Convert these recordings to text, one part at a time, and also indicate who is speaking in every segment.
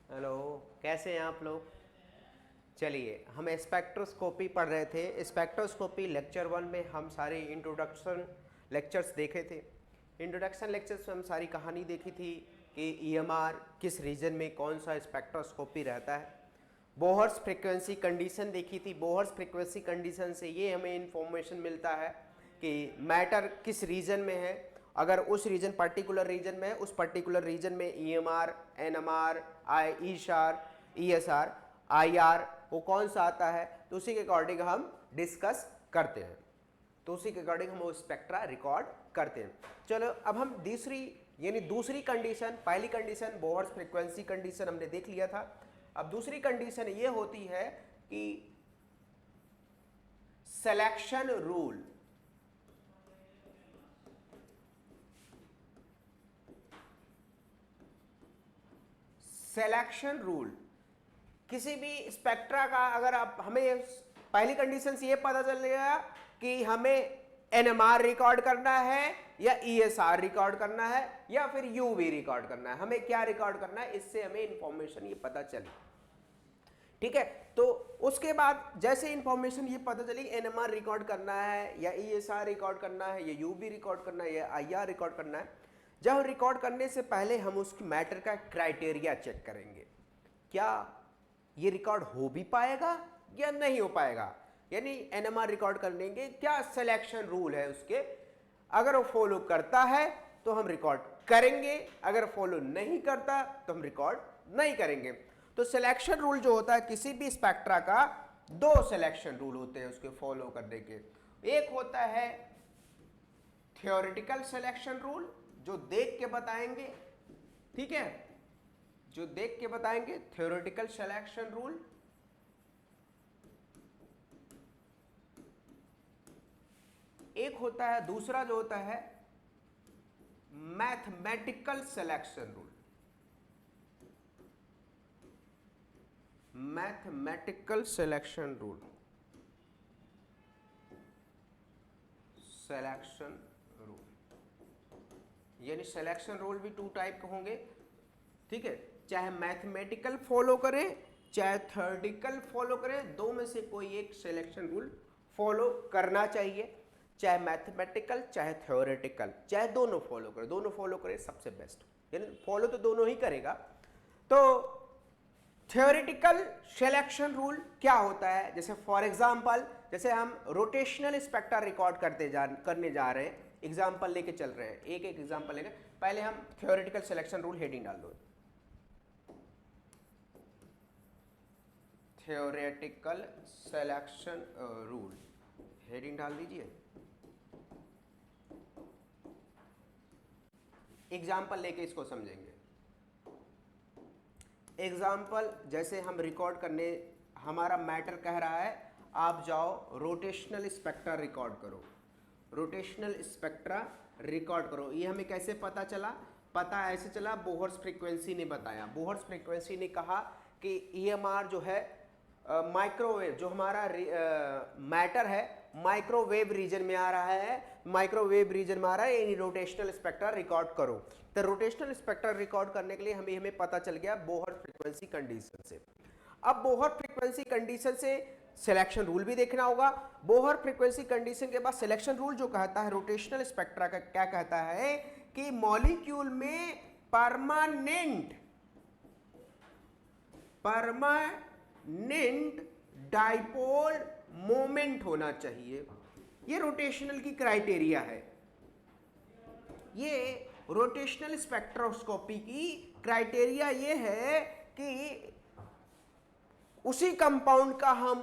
Speaker 1: Hello, कैसे हैं आप लोग। चलिए, हम स्पेक्ट्रोस्कोपी पढ़ रहे थे। स्पेक्ट्रोस्कोपी लेक्चर 1 में हम सारे इंट्रोडक्शन लेक्चर्स देखे थे। इंट्रोडक्शन लेक्चर्स में हम सारी कहानी देखी थी कि ईएमआर किस रीजन में कौन सा स्पेक्ट्रोस्कोपी रहता है। बोहर्स फ्रीक्वेंसी कंडीशन देखी थी। बोहर्स फ्रीक्वेंसी कंडीशन से ये हमें इंफॉर्मेशन मिलता है कि मैटर किस रीजन में है। अगर उस रीजन पर्टिकुलर रीजन में है, उस पर्टिकुलर रीजन में ईएमआर, एनएमआर, ईशार, ईएसआर, आईआर वो कौन सा आता है, तो उसी के अकॉर्डिंग हम डिस्कस करते हैं। तो उसी के अकॉर्डिंग हम वो स्पेक्ट्रा रिकॉर्ड करते हैं। चलो, अब हम दूसरी कंडीशन, पहली कंडीशन बोहर्स फ्रीक्वेंसी कंडीशन हमने देख लिया था। अब दूसरी कंडीशन ये होती है कि सिलेक्शन रूल। सिलेक्शन रूल किसी भी स्पेक्ट्रा का, अगर आप हमें पहली कंडीशन से ये पता चल गया कि हमें एनएमआर रिकॉर्ड करना है या ईएसआर रिकॉर्ड करना है या फिर यूवी रिकॉर्ड करना है, हमें क्या रिकॉर्ड करना है, इससे हमें इंफॉर्मेशन ये पता चली। ठीक है, तो उसके बाद जैसे इंफॉर्मेशन ये पता चली एनएमआर रिकॉर्ड करना है या ईएसआर रिकॉर्ड करना है या यूवी रिकॉर्ड करना है या आईआर रिकॉर्ड करना है, जब रिकॉर्ड करने से पहले हम उसकी मैटर का क्राइटेरिया चेक करेंगे, क्या ये रिकॉर्ड हो भी पाएगा या नहीं हो पाएगा। यानी एनएमआर रिकॉर्ड करने के क्या सिलेक्शन रूल है उसके, अगर वो फॉलो करता है तो हम रिकॉर्ड करेंगे, अगर फॉलो नहीं करता तो हम रिकॉर्ड नहीं करेंगे। तो सिलेक्शन रूल जो होता है किसी भी स्पेक्ट्रा का, दो सिलेक्शन रूल होते हैं उसके फॉलो करने के। एक होता है थ्योरेटिकल सिलेक्शन रूल, जो देख के बताएंगे, ठीक है, जो देख के बताएंगे, थ्योरेटिकल सिलेक्शन रूल। एक होता है, दूसरा जो होता है mathematical selection rule. Mathematical selection rule, selection rule यानी सिलेक्शन रूल भी टू टाइप के होंगे। ठीक है, चाहे मैथमेटिकल फॉलो करें चाहे थ्योरेटिकल फॉलो करें, दो में से कोई एक सिलेक्शन रूल फॉलो करना चाहिए। चाहे मैथमेटिकल चाहे थ्योरेटिकल, चाहे दोनों फॉलो करें, दोनों फॉलो करें सबसे बेस्ट, यानी फॉलो तो दोनों ही करेगा। तो थ्योरेटिकल सिलेक्शन रूल क्या होता है, जैसे फॉर एग्जांपल, जैसे हम रोटेशनल स्पेक्ट्रा रिकॉर्ड करने जा रहे हैं, एग्जांपल लेके चल रहे हैं, एक एक एग्जांपल लेके, पहले हम थ्योरेटिकल सिलेक्शन रूल हेडिंग डाल दो। थ्योरेटिकल सिलेक्शन रूल हेडिंग डाल दीजिए। एग्जाम्पल लेके इसको समझेंगे। एग्जाम्पल, जैसे हम रिकॉर्ड करने, हमारा मैटर कह रहा है आप जाओ रोटेशनल स्पेक्ट्रा रिकॉर्ड करो, रोटेशनल स्पेक्ट्रा रिकॉर्ड करो। ये हमें कैसे पता चला, पता ऐसे चला, बोहर्स फ्रीक्वेंसी ने बताया। बोहर्स फ्रीक्वेंसी ने कहा कि ईएमआर जो है माइक्रोवेव, जो हमारा मैटर है माइक्रोवेव रीजन में आ रहा है, माइक्रोवेव रीजन में आ रहा है, यानी रोटेशनल स्पेक्ट्रा रिकॉर्ड करो। तो रोटेशनल स्पेक्ट्रा रिकॉर्ड करने के लिए हमें पता चल गया बोहर फ्रीक्वेंसी कंडीशन से। अब बोहर फ्रीक्वेंसी कंडीशन से सिलेक्शन रूल भी देखना होगा। बोहर फ्रीक्वेंसी कंडीशन के बाद सिलेक्शन रूल जो कहता है रोटेशनल स्पेक्ट्रा का, क्या कहता है कि मॉलिक्यूल में परमानेंट डाइपोल मोमेंट होना चाहिए। ये रोटेशनल की क्राइटेरिया है, ये रोटेशनल स्पेक्ट्रोस्कोपी की क्राइटेरिया ये है कि उसी कंपाउंड का हम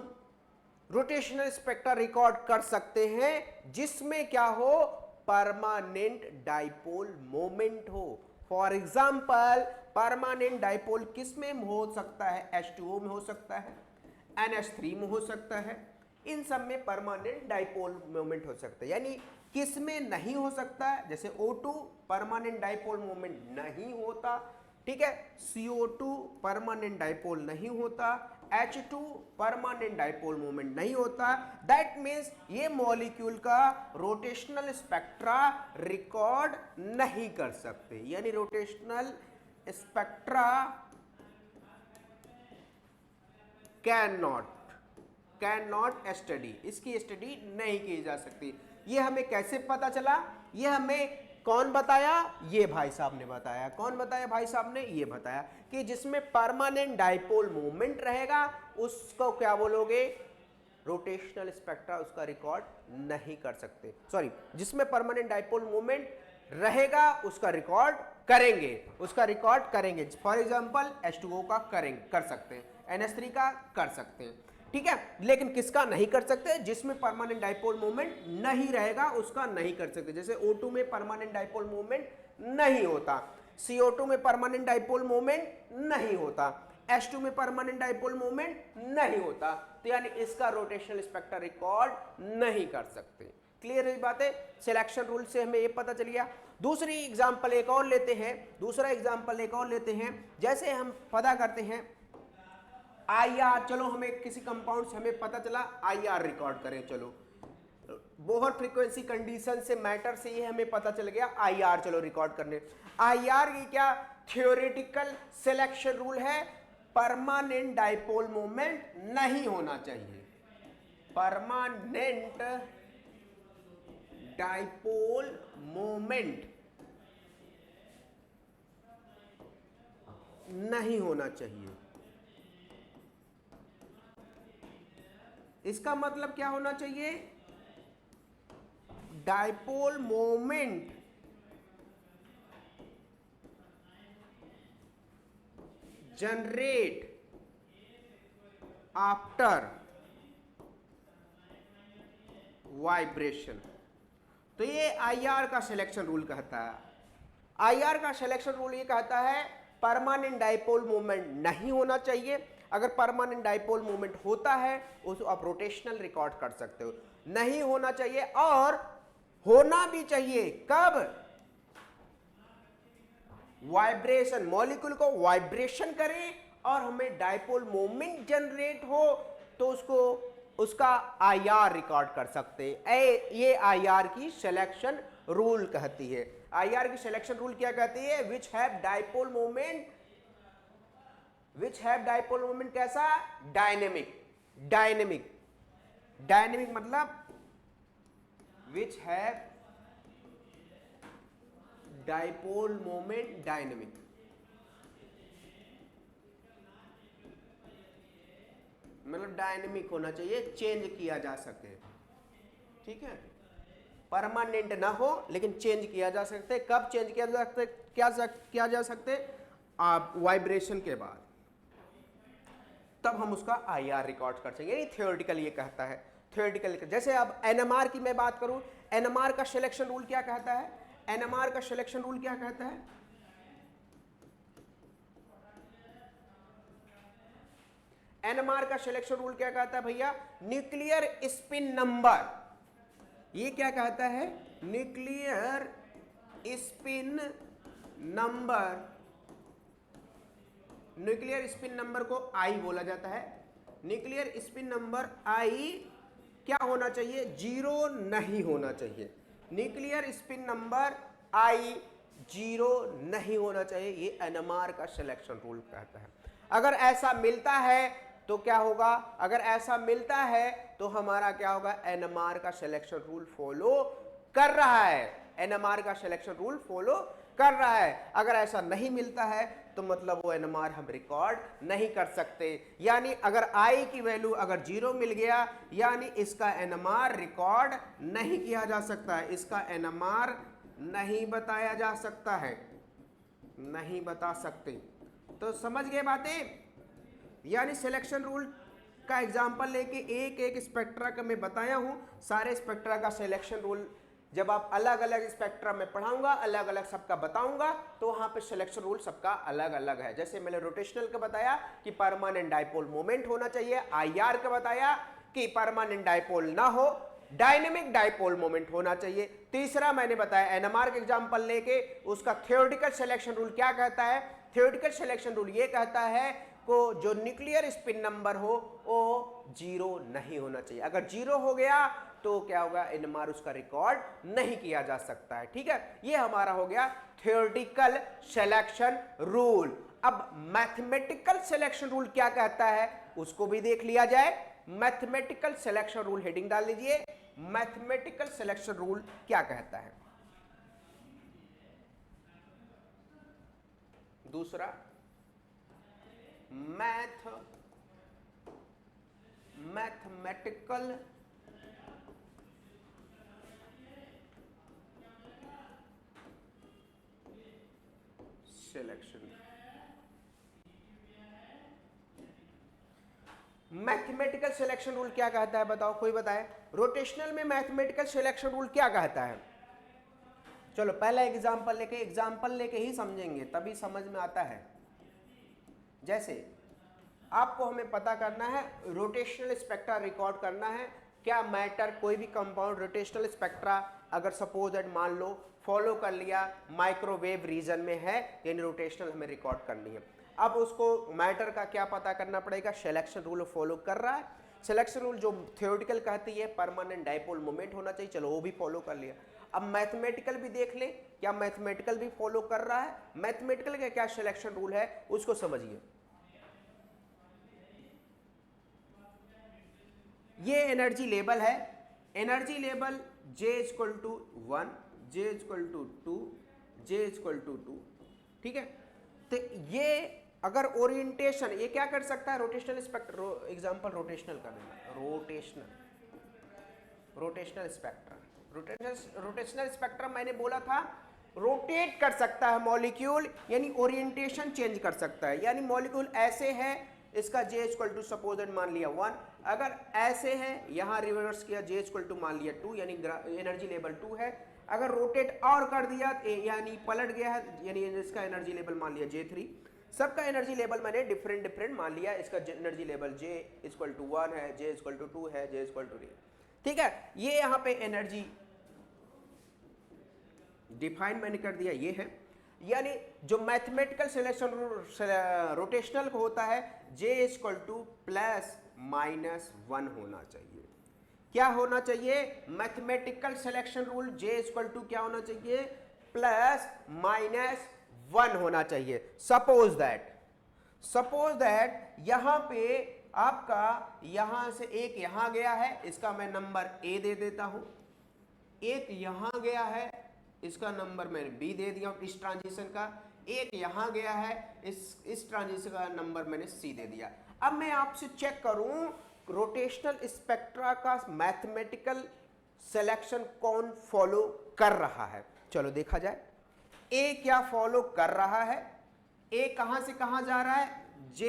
Speaker 1: रोटेशनल स्पेक्ट्रा रिकॉर्ड कर सकते हैं जिसमें क्या हो, परमानेंट डाइपोल मोमेंट हो। फॉर एग्जांपल, परमानेंट डाइपोल किस में हो सकता है, H2O में हो सकता है, NH3 में हो सकता है, इन सब में परमानेंट डाइपोल मोमेंट हो सकता है। यानी किस में नहीं हो सकता है, जैसे O2 परमानेंट डाइपोल मोमेंट नहीं होता, ठीक है, CO2 परमानेंट डाइपोल नहीं होता, H2 परमानेंट डाइपोल मोमेंट नहीं होता। दैट मीन्स ये मॉलिक्यूल का रोटेशनल स्पेक्ट्रा रिकॉर्ड नहीं कर सकते, यानी rotational spectra can not study, इसकी स्टडी नहीं की जा सकती। ये हमें कैसे पता चला? ये हमें कौन बताया? ये भाई साहब ने बताया। कौन बताया? भाई साहब ने ये बताया कि जिसमें परमानेंट डाइपोल मोमेंट रहेगा उसको क्या बोलोगे? रोटेशनल स्पेक्ट्रा उसका रिकॉर्ड नहीं कर सकते। सॉरी, जिसमें परमानेंट डाइपोल मोमेंट रहेगा उसका रिकॉर्ड करेंगे, फॉर एग्जांपल H2O का कर सकते हैं, NH3 का कर सकते हैं, ठीक है। लेकिन किसका नहीं कर सकते? जिसमें परमानेंट डाइपोल मोमेंट नहीं रहेगा उसका नहीं कर सकते। जैसे O2 में परमानेंट डाइपोल मोमेंट नहीं होता, CO2 में परमानेंट डाइपोल मोमेंट नहीं होता, H2 में परमानेंट डाइपोल मोमेंट नहीं होता, तो यानी इसका रोटेशनल स्पेक्ट्रा रिकॉर्ड नहीं कर सकते। क्लियर है बात है? सिलेक्शन रूल से हमें ये पता चल गया। दूसरा एग्जांपल एक और लेते हैं, जैसे हम पता करते हैं IR, चलो हमें किसी कंपाउंड से हमें पता चला IR रिकॉर्ड करें, चलो बोहर फ्रीक्वेंसी कंडीशन से मैटर से ये हमें पता चल गया IR, चलो रिकॉर्ड करने। IR की क्या थ्योरेटिकल सिलेक्शन रूल है? परमानेंट डाइपोल मोमेंट नहीं होना चाहिए, परमानेंट डाइपोल मोमेंट नहीं होना चाहिए। इसका मतलब क्या होना चाहिए? Dipole moment generate after vibration. तो ये IR का सिलेक्शन रूल कहता है। IR का सिलेक्शन रूल ये कहता है परमानेंट डाइपोल मोमेंट नहीं होना चाहिए। अगर परमानेंट डाइपोल मोमेंट होता है उसको आप रोटेशनल रिकॉर्ड कर सकते हो, नहीं होना चाहिए। और होना भी चाहिए कब? वाइब्रेशन, मॉलिक्यूल को वाइब्रेशन करे और हमें डाइपोल मोमेंट जनरेट हो तो उसका IR रिकॉर्ड कर सकते हैं। ये IR की सिलेक्शन रूल कहती है। IR की सिलेक्शन रूल क्या कहती है? विच हैव डाइपोल मोमेंट कैसा? डायनेमिक मतलब which have dipole moment dynamic, मतलब डायनेमिक होना चाहिए, चेंज किया जा सके, ठीक है। परमानेंट ना हो लेकिन चेंज किया जा सकते। कब चेंज किया जा सकते? आप वाइब्रेशन के बाद, तब हम उसका IR रिकॉर्ड कर सकेंगे। ये थ्योरेटिकल ये कहता है, थ्योरेटिकल। जैसे अब NMR की मैं बात करूं, NMR का सिलेक्शन रूल क्या कहता है? NMR का सिलेक्शन रूल क्या कहता है? NMR का सिलेक्शन रूल क्या कहता है भैया? Nuclear spin number. ये क्या कहता है? Nuclear spin number. Nuclear spin number को I बोला जाता है। न्यूक्लियर स्पिन नंबर I क्या होना चाहिए? 0 नहीं होना चाहिए। न्यूक्लियर स्पिन नंबर I 0 नहीं होना चाहिए। ये NMR का सिलेक्शन रूल कहता है। अगर ऐसा मिलता है तो क्या होगा? अगर ऐसा मिलता है तो हमारा क्या होगा? NMR का सिलेक्शन रूल फॉलो कर रहा है। NMR का सिलेक्शन रूल फॉलो कर रहा है। अगर ऐसा नहीं मिलता है तो मतलब वो NMR हम रिकॉर्ड नहीं कर सकते। यानी अगर I की वैल्यू अगर 0 मिल गया यानी इसका NMR रिकॉर्ड नहीं किया जा सकता है, इसका NMR नहीं बताया जा सकता है, नहीं बता सकते। तो समझ गए बातें? यानी सिलेक्शन रूल का एग्जांपल लेके एक एक स्पेक्ट्रा का मैं बताया हूं। सारे स्पेक्ट्रा का सिलेक्शन रूल जब आप अलग अलग स्पेक्ट्रा में पढ़ाऊंगा, अलग अलग सबका बताऊंगा, तो वहां पे सिलेक्शन रूल सबका अलग अलग है। जैसे मैंने रोटेशनल का बताया कि परमानेंट डाइपोल मोमेंट होना चाहिए, IR का बताया कि परमानेंट डाइपोल ना हो, डायनेमिक डाइपोल मोमेंट होना चाहिए। तीसरा मैंने बताया NMR का एग्जांपल लेके उसका थ्योरेटिकल सिलेक्शन रूल क्या कहता है? थ्योरेटिकल सिलेक्शन रूल ये कहता है को जो न्यूक्लियर स्पिन नंबर हो वो 0 नहीं होना चाहिए। अगर 0 हो गया तो क्या होगा? NMR उसका रिकॉर्ड नहीं किया जा सकता है, ठीक है। ये हमारा हो गया थ्योरेटिकल सिलेक्शन रूल। अब मैथमेटिकल सिलेक्शन रूल क्या कहता है उसको भी देख लिया जाए। मैथमेटिकल सिलेक्शन रूल हेडिंग डाल लीजिए, मैथमेटिकल सिलेक्शन रूल क्या कहता है। दूसरा mathematical selection, mathematical selection rule क्या कहता है बताओ, कोई बताए। रोटेशनल में मैथमेटिकल सिलेक्शन रूल क्या कहता है। चलो पहला एग्जांपल लेके ही समझेंगे, तभी समझ में आता है। जैसे आपको हमें पता करना है रोटेशनल स्पेक्ट्रा रिकॉर्ड करना है, क्या मैटर कोई भी कंपाउंड रोटेशनल स्पेक्ट्रा अगर सपोज दैट मान लो फॉलो कर लिया माइक्रोवेव रीजन में है, यानी रोटेशनल हमें रिकॉर्ड करनी है। अब उसको मैटर का क्या पता करना पड़ेगा, सिलेक्शन रूल फॉलो कर रहा है। सिलेक्शन रूल जो थ्योरेटिकल कहती है परमानेंट डाइपोल मोमेंट होना चाहिए, चलो वो भी फॉलो कर लिया। अब मैथमेटिकल भी देख ले, क्या मैथमेटिकल भी फॉलो कर रहा है, मैथमेटिकल का क्या सिलेक्शन रूल है उसको समझिए। ये एनर्जी लेवल है, energy level J equal to 1, J equal to 2, J equal to 2, ठीक है। तो ये अगर ओरिएंटेशन ये क्या कर सकता है, रोटेशनल स्पेक्ट्रा, एग्जांपल रोटेशनल का रोटेशनल स्पेक्ट्रा, रोटेशनल स्पेक्ट्रम मैंने बोला था रोटेट कर सकता है मॉलिक्यूल, यानी ओरिएंटेशन चेंज कर सकता है। यानी मॉलिक्यूल ऐसे है, इसका J equal to suppose that मान लिया 1, अगर ऐसे है यहां रिवर्स किया J इक्वल टू मान लिया 2, यानी एनर्जी लेवल 2 है। अगर रोटेट और कर दिया यानी पलट गया है, यानी इसका एनर्जी लेवल मान लिया J3। सबका एनर्जी लेवल मैंने डिफरेंट मान लिया, इसका energy level J equal to 1 है, J इक्वल टू 2 है, J इक्वल टू 3, ठीक है। ये यहां पे एनर्जी डिफाइन मैंने कर दिया, ये है। यानी जो मैथमेटिकल सिलेक्शन रोटेशनल को होता है J equal to plus minus 1 होना चाहिए। क्या होना चाहिए, mathematical selection rule J equal to क्या होना चाहिए, प्लस माइनस 1 होना चाहिए। सपोज दैट यहां पे आपका यहां से एक यहां गया है, इसका मैं नंबर A दे देता हूं, एक यहां गया है, इसका नंबर मैंने B दे दिया इस ट्रांजिशन का, एक यहां गया है, इस ट्रांजिशन का नंबर मैंने C दे दिया। अब मैं आपसे चेक करूं रोटेशनल स्पेक्ट्रा का मैथमेटिकल सिलेक्शन कौन फॉलो कर रहा है। चलो देखा जाए, A क्या फॉलो कर रहा है, A कहां से कहां जा रहा है, J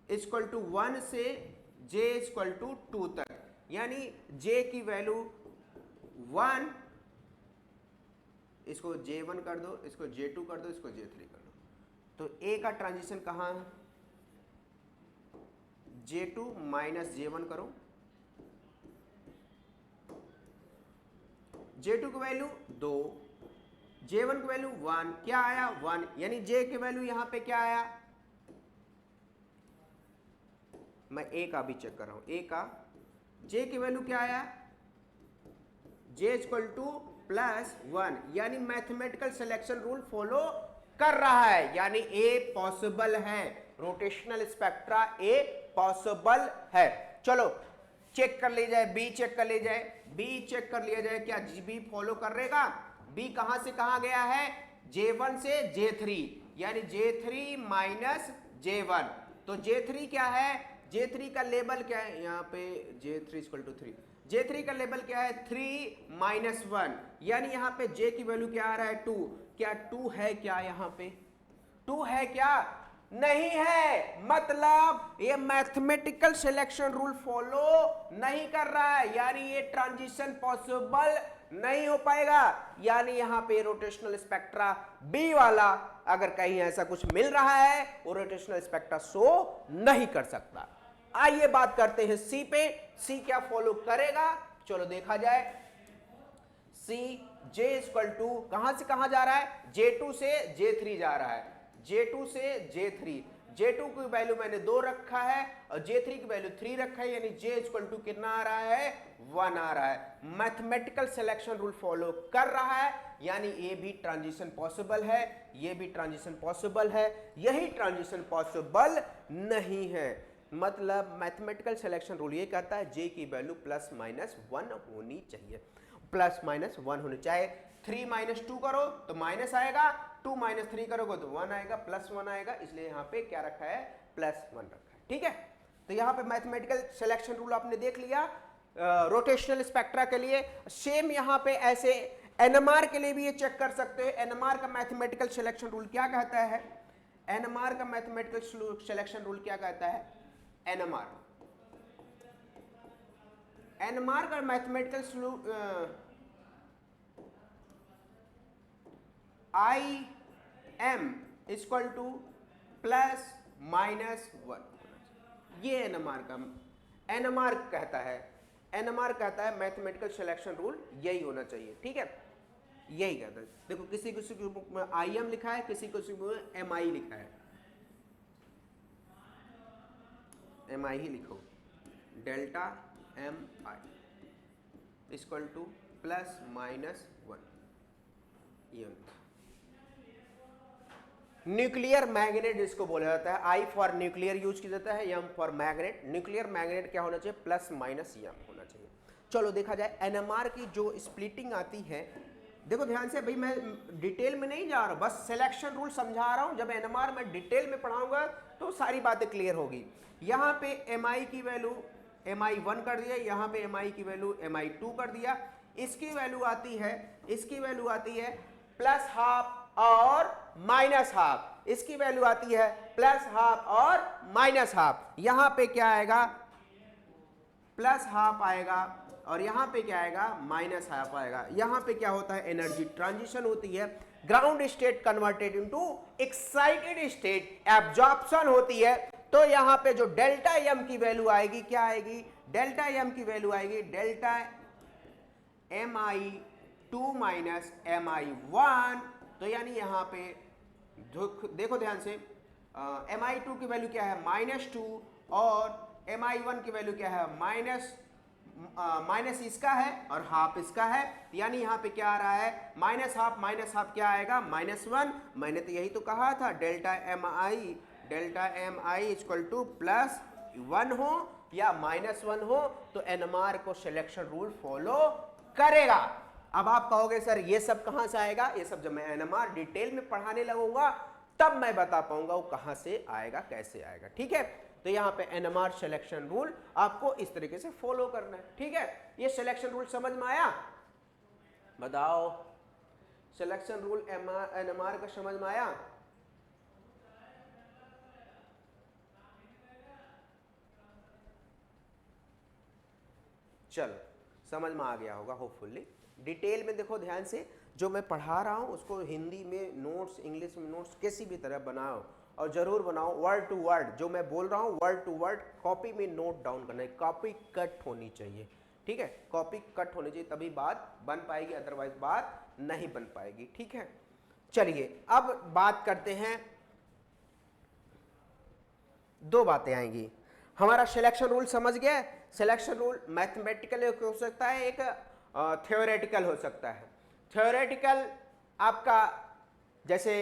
Speaker 1: इक्वल टू 1 से J इक्वल टू 2 तक, यानी J की वैल्यू 1, इसको J1 कर दो, इसको J2 कर दो, इसको J3 कर दो। तो A का ट्रांजिशन कहां है, J2 माइनस J1 करो, J2 की वैल्यू 2, J1 की वैल्यू 1, क्या आया 1, यानी J की वैल्यू यहां पे क्या आया, मैं A का भी चेक कर रहा हूं, A का J की वैल्यू क्या आया, J इक्वल टू प्लस 1, यानी मैथमेटिकल सिलेक्शन रूल फॉलो कर रहा है, यानी A पॉसिबल है, रोटेशनल स्पेक्ट्रा A पॉसिबल है। चलो चेक कर ली जाए, B चेक कर ली जाए, B चेक कर लिया जाए, क्या B फॉलो करेगा। B कहां से कहां गया है, J1 से J3, यानी J3 माइनस J1, तो J3 क्या है, J3 का लेवल क्या है, यहाँ पे J3 इक्वल टू 3, J3 का लेवल क्या है 3 माइनस 1, यानी यहाँ पे J की वैल्यू क्या आ रहा है 2, क्या 2 है, क्या यहाँ पे 2 है, क्या नहीं है, मतलब ये मैथमेटिकल सिलेक्शन रूल फॉलो नहीं कर रहा है, यानी ये ट्रांजिशन पॉसिबल नहीं हो पाएगा। यानी यहां पे रोटेशनल स्पेक्ट्रा B वाला अगर कहीं ऐसा कुछ मिल रहा है वो रोटेशनल स्पेक्ट्रा शो नहीं कर सकता। आइए बात करते हैं C पे, C क्या फॉलो करेगा, चलो देखा जाए। C J इक्वल टू कहां से कहां जा रहा है, J2 से J3 जा रहा है, J2 से J3, J2 की वैल्यू मैंने 2 रखा है और J3 की वैल्यू 3 रखा है, यानी J इक्वल टू कितना आ रहा है, 1 आ रहा है। मैथमेटिकल सिलेक्शन रूल फॉलो कर रहा है, यानी ये भी ट्रांजिशन पॉसिबल है, ये भी ट्रांजिशन पॉसिबल है, यही ट्रांजिशन पॉसिबल नहीं है। मतलब मैथमेटिकल सिलेक्शन रूल ये कहता है J की वैल्यू प्लस माइनस 1 होनी चाहिए, प्लस माइनस 1 होनी चाहिए। 3 माइनस 2 करो तो माइनस आएगा, 2 माइनस 3 करोगे तो 1 आएगा, प्लस 1 आएगा, इसलिए यहाँ पे क्या रखा है, प्लस 1 रखा है। ठीक है, तो यहाँ पे मैथमेटिकल सिलेक्शन रूल आपने देख लिया रोटेशनल स्पेक्ट्रा के लिए। सेम यहाँ पे ऐसे एनएमआर के लिए भी ये चेक कर सकते हैं। एनएमआर का मैथमेटिकल सिलेक्शन रूल क्या कहता है, एनएमआर का मैथमेटिकल सिलेक्शन रूल क्या कहता है, एनएमआर का mathematical I am equal to plus minus 1, ये एनएमआर कहता है, एनएमआर कहता है मैथमेटिकल सिलेक्शन रूल यही होना चाहिए। ठीक है, यही कहता है। देखो किसी किसी की बुक में आई एम लिखा है, किसी किसी बुक में एम आई लिखा है, एम आई ही लिखो, delta M I equal to plus minus 1, ये न्यूक्लियर मैग्नेट जिसको बोला जाता है। आई फॉर न्यूक्लियर यूज किया जाता है, M for magnet. Nuclear magnet क्या होना चाहिए, प्लस माइनस एम होना चाहिए। चलो देखा जाए एनएमआर की जो स्प्लिटिंग आती है, देखो ध्यान से भाई, मैं डिटेल में नहीं जा रहा हूं, बस सिलेक्शन रूल समझा रहा हूं। जब एनएमआर में डिटेल में पढ़ाऊंगा तो सारी बातें क्लियर होगी। यहाँ पे एम आई की वैल्यू mi1 कर दिया, यहाँ पे mi की वैल्यू mi2 कर दिया। इसकी वैल्यू आती है, इसकी वैल्यू आती है प्लस हाफ और माइनस हाफ, इसकी वैल्यू आती है प्लस हाफ और माइनस हाफ। यहां पे क्या आएगा, प्लस हाफ आएगा और यहां पे क्या आएगा, माइनस हाफ आएगा। यहां पे क्या होता है, एनर्जी ट्रांजिशन होती है, ground state converted into excited state, absorption होती है। तो यहां पे जो डेल्टा एम की वैल्यू आएगी, क्या आएगी, डेल्टा एम की वैल्यू आएगी डेल्टा mi2 माइनस mi1। तो यानी यहां पे देखो ध्यान से, mi2 की वैल्यू क्या है, -2 और mi1 की वैल्यू क्या है, माइनस इसका है और हाफ इसका है। यानी यहां पे क्या आ रहा है, माइनस हाफ क्या आएगा, -1। मैंने तो यही तो कहा था, delta M I equal to plus 1 हो या -1 हो तो एनएमआर को सिलेक्शन रूल फॉलो करेगा। अब आप कहोगे सर ये सब कहां से आएगा, ये सब जब मैं एनएमआर डिटेल में पढ़ाने लगूंगा तब मैं बता पाऊंगा वो कहां से आएगा, कैसे आएगा। ठीक है, तो यहां पे एनएमआर सिलेक्शन रूल आपको इस तरीके से फॉलो करना है। ठीक है, ये सिलेक्शन रूल समझ में आया, बताओ, सिलेक्शन रूल एनएमआर का समझ में आया। चलो समझ में आ गया होगा होपफुली। डिटेल में देखो ध्यान से, जो मैं पढ़ा रहा हूं उसको हिंदी में नोट्स, इंग्लिश में नोट्स, किसी भी तरह बनाओ और जरूर बनाओ वर्ड टू वर्ड। जो मैं बोल रहा हूं वर्ड टू वर्ड कॉपी में नोट डाउन करना है, कॉपी कट होनी चाहिए। ठीक है, कॉपी कट होनी चाहिए, तभी बात बन पाएगी, अदरवाइज बात नहीं बन पाएगी। ठीक है, चलिए अब बात करते हैं, दो बातें आएंगी। हमारा सिलेक्शन रूल समझ गया। सिलेक्शन रूल मैथमेटिकल हो सकता है, एक थ्योरेटिकल हो सकता है। थ्योरेटिकल आपका जैसे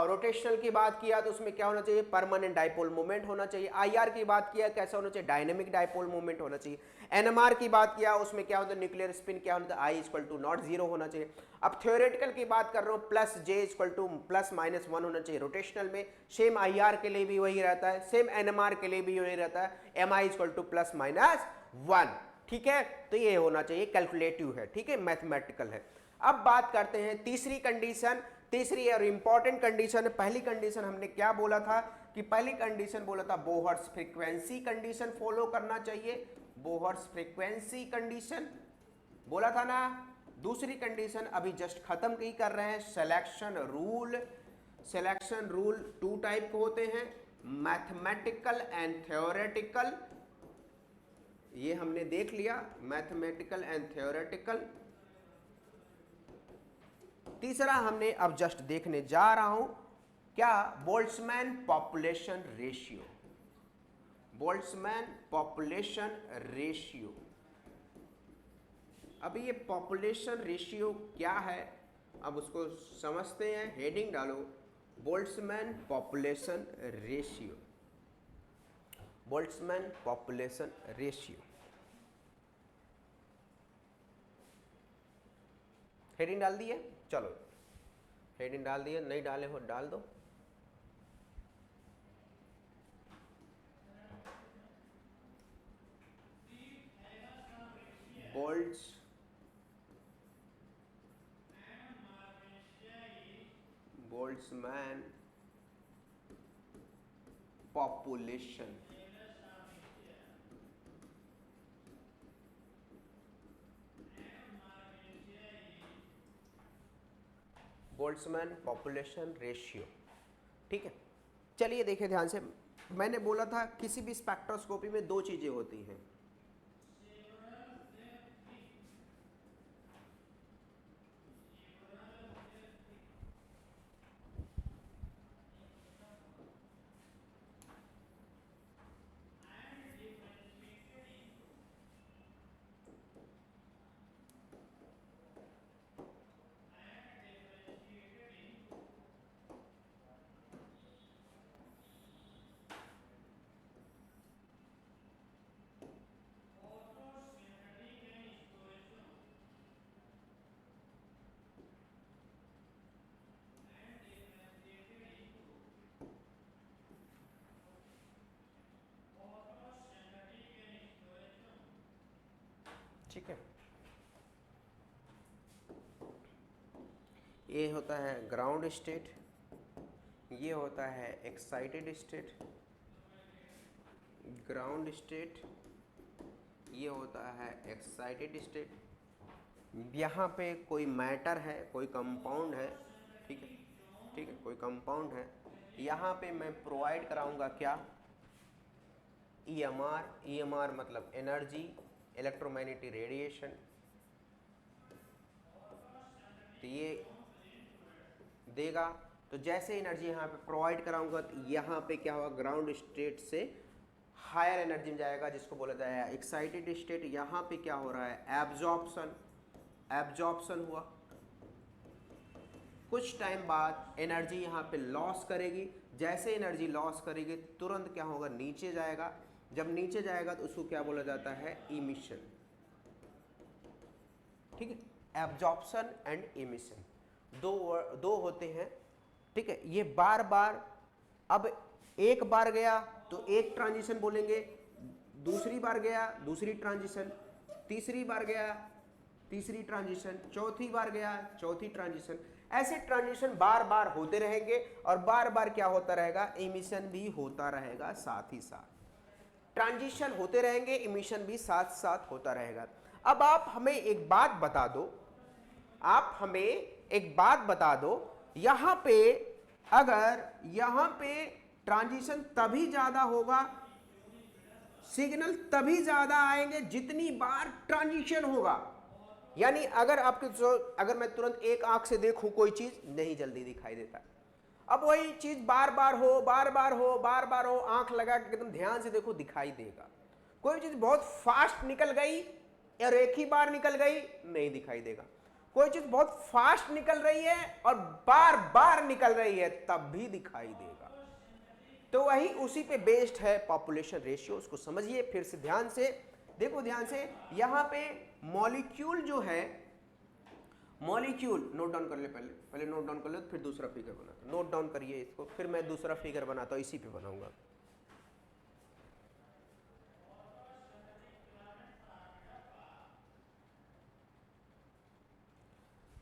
Speaker 1: रोटेशनल की बात किया तो उसमें क्या होना चाहिए, परमानेंट डाइपोल मोमेंट होना चाहिए। आईआर की बात किया कैसा होना चाहिए, डायनेमिक डाइपोल मोमेंट होना चाहिए। एनएमआर की बात किया उसमें क्या होता है, न्यूक्लियर स्पिन क्या होता है, आई इक्वल टू नॉट 0 होना चाहिए। अब थ्योरेटिकल की बात कर रहा हूँ, plus J equal to plus minus 1 होना चाहिए रोटेशनल में। सेम आईआर के लिए भी वही रहता है, सेम एनएमआर के लिए भी वही रहता है, M I equal to plus minus 1। ठीक है, तो ये होना चाहिए, कैलकुलेटिव है। ठीक है, मैथमेटिकल है। अब बात करते हैं तीसरी कंडीशन, तीसरी और इंपॉर्टेंट कंडीशन। पहली कंडीशन हमने क्या बोला था कि पहली कंडीशन बोला था बोहर्स फ्रीक्वेंसी कंडीशन फॉलो करना चाहिए, बोहर्स फ्रीक्वेंसी कंडीशन बोला था ना। दूसरी कंडीशन अभी जस्ट खत्म की कर रहे हैं, selection rule. Selection rule 2 type के होते हैं, मैथमेटिकल एंड थ्योरेटिकल। ये हमने देख लिया, मैथमेटिकल एंड थ्योरेटिकल। तीसरा हमने अब जस्ट देखने जा रहा हूं क्या? Boltzmann population ratio, Boltzmann population ratio. अब ये पॉपुलेशन रेशियो क्या है, अब उसको समझते हैं। हेडिंग डालो Boltzmann population ratio, Boltzmann population ratio. Heading डाल दिए? चलो हेडिंग डाल दिए, नहीं डाले हो डाल दो। Boltzmann population, Boltzmann population ratio. ठीक है, चलिए देखिए ध्यान से। मैंने बोला था किसी भी स्पेक्ट्रोस्कोपी में दो चीजें होती हैं, ठीक है। ये होता है ग्राउंड स्टेट, ये होता है एक्साइटेड स्टेट, ग्राउंड स्टेट, ये होता है एक्साइटेड स्टेट। यहाँ पे कोई मैटर है, कोई कंपाउंड है, ठीक है, ठीक है, कोई कंपाउंड है। यहाँ पे मैं प्रोवाइड कराऊंगा क्या? ईएमआर, ईएमआर मतलब एनर्जी, इलेक्ट्रोमैग्नेटिक रेडिएशन। तो ये देगा, तो जैसे एनर्जी यहाँ पे प्रोवाइड कराऊंगा तो यहाँ पे क्या होगा? ग्राउंड स्टेट से हायर एनर्जी में जाएगा, जिसको बोला जाएगा एक्साइटेड स्टेट। यहाँ पे क्या हो रहा है? एब्जॉर्प्शन, एब्जॉर्प्शन हुआ। कुछ टाइम बाद एनर्जी यहाँ पे लॉस करेगी, जैसे एनर्जी लॉस करेगी तुरंत क्या होगा? नीचे जाएगा। जब नीचे जाएगा तो उसको क्या बोला जाता है? इमिशन। ठीक है, एब्जॉर्प्शन एंड इमिशन दो होते हैं। ठीक है, ये बार बार, अब एक बार गया तो एक ट्रांजिशन बोलेंगे, दूसरी बार गया दूसरी ट्रांजिशन, तीसरी बार गया तीसरी ट्रांजिशन, चौथी बार गया चौथी ट्रांजिशन। ऐसे ट्रांजिशन बार बार होते रहेंगे और बार बार क्या होता रहेगा? इमिशन भी होता रहेगा साथ ही साथ। ट्रांजिशन होते रहेंगे, इमिशन भी साथ साथ होता रहेगा। अब आप हमें एक बात बता दो, आप हमें एक बात बता दो, यहां पे अगर यहां पे ट्रांजिशन तभी ज्यादा होगा, सिग्नल तभी ज्यादा आएंगे जितनी बार ट्रांजिशन होगा। यानी अगर अगर मैं तुरंत एक आंख से देखूं कोई चीज, नहीं जल्दी दिखाई देता। अब वही चीज बार बार हो, बार बार हो, बार बार हो, आंख लगा के एकदम ध्यान से देखो, दिखाई देगा। कोई चीज बहुत फास्ट निकल गई और एक ही बार निकल गई, नहीं दिखाई देगा। कोई चीज बहुत फास्ट निकल रही है और बार बार निकल रही है, तब भी दिखाई देगा। तो वही उसी पे बेस्ड है पॉपुलेशन रेशियो। उसको समझिए फिर से ध्यान से, देखो ध्यान से। यहां पे मॉलिक्यूल जो है, मॉलिक्यूल नोट डाउन कर ले, पहले नोट डाउन कर ले, फिर दूसरा फिगर बनाता। नोट डाउन करिए इसको, फिर मैं दूसरा फिगर बनाता हूं, इसी पे बनाऊंगा।